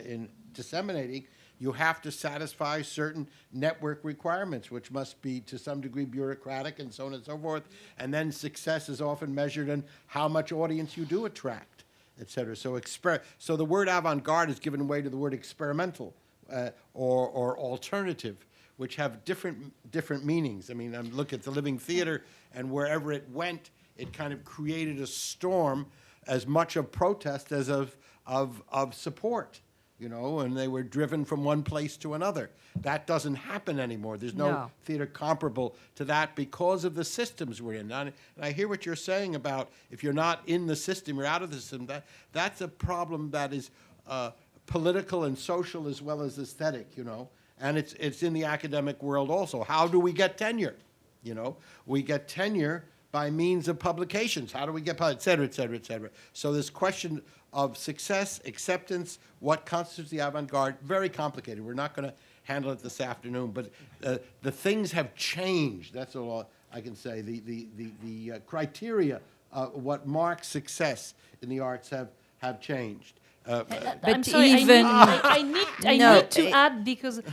in disseminating, you have to satisfy certain network requirements, which must be to some degree bureaucratic and so on and so forth. And then success is often measured in how much audience you do attract, et cetera. So the word avant-garde is given way to the word experimental or alternative, which have different meanings. I mean, I look at the Living Theater, and wherever it went, it kind of created a storm as much of protest as of support. You know, and they were driven from one place to another. That doesn't happen anymore. There's no theater comparable to that because of the systems we're in. And I hear what you're saying about if you're not in the system, you're out of the system. That's a problem that is political and social as well as aesthetic, you know. And it's in the academic world also. How do we get tenure? You know, we get tenure by means of publications. How do we get, et cetera, et cetera, et cetera. So this question of success, acceptance, what constitutes the avant-garde, very complicated. We're not going to handle it this afternoon, but the things have changed. That's all I can say. The criteria, what marks success in the arts have changed. But I'm sorry, I need to add, because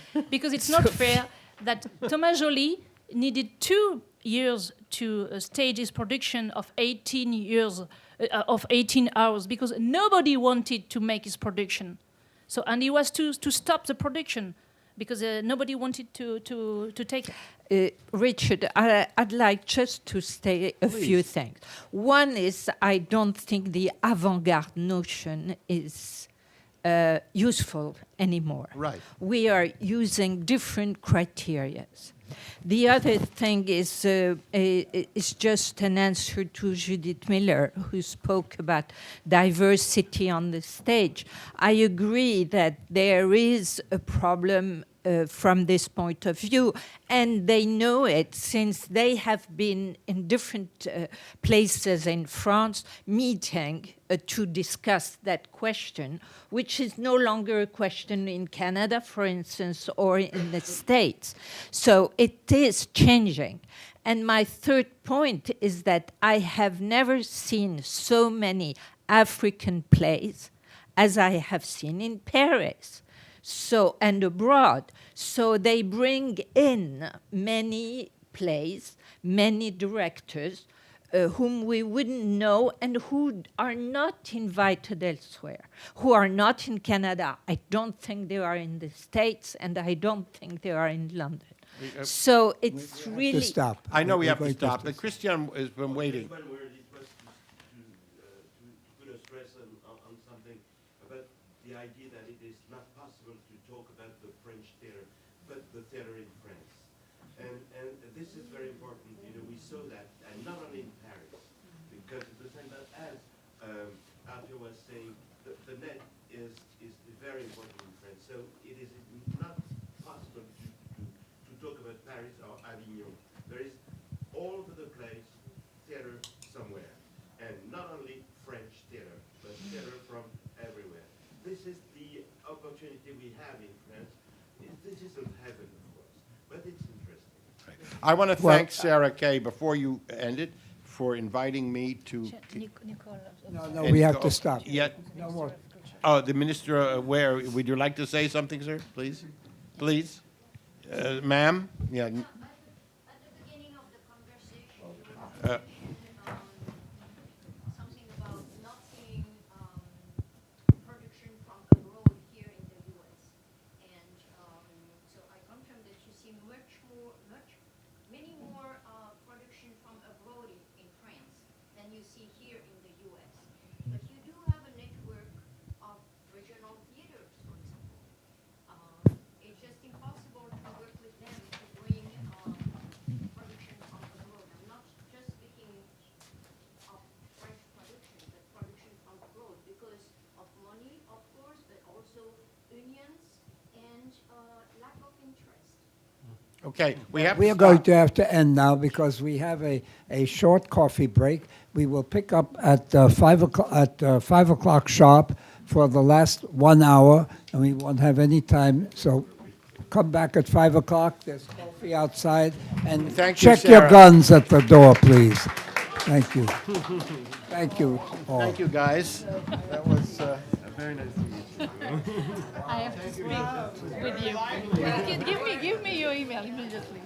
it's not fair that Thomas Joly needed 2 years to stage his production of 18 hours, because nobody wanted to make his production. So, and he was to stop the production because nobody wanted to take it. Richard, I'd like just to say a few things. One is, I don't think the avant-garde notion is useful anymore. Right. We are using different criteria. The other thing is just an answer to Judith Miller, who spoke about diversity on the stage. I agree that there is a problem from this point of view, and they know it since they have been in different places in France meeting to discuss that question, which is no longer a question in Canada, for instance, or in the States. So it is changing. And my third point is that I have never seen so many African plays as I have seen in Paris, so, and abroad. So they bring in many plays, many directors whom we wouldn't know and who are not invited elsewhere, who are not in Canada. I don't think they are in the States, and I don't think they are in London. So it's really... To stop. I know we We're have to going stop, but Christian has been waiting. One word, it was to put a stress on something about the idea that it is not possible to talk about the French theater, but the theater in France. And this is very important. You know, we saw that, and not only in Paris, because at the same time, as Arthur was saying, the net is very important in France. So it is not possible to talk about Paris or Avignon. There is all over the place theater somewhere, and not only French theater, but theater from everywhere. This is the opportunity we have in France. This isn't heaven, of course, but it's interesting. I want to thank Sarah Kay, before you end it, for inviting me to... No, we have to stop. Yet, No more. Oh, the minister, where, would you like to say something, sir, please? Please? Ma'am? Yeah. Something about not seeing production from abroad here in the U.S. And so I confirm that you see many more production from abroad in France than you see here in the U.S. But you do have a network of regional theaters, for example. It's just impossible to work with them to bring production from abroad. I'm not just speaking of French production, but production from abroad because of money, of course, but also unions and lack of interest. Okay, we are going to have to end now because we have a short coffee break. We will pick up at 5 o'clock sharp for the last 1 hour, and we won't have any time. So come back at 5 o'clock. There's coffee outside, and check your guns at the door, please. Thank you. Thank you all. Thank you, guys. That was very nice to meet you. I have to speak with you. Give me your email immediately.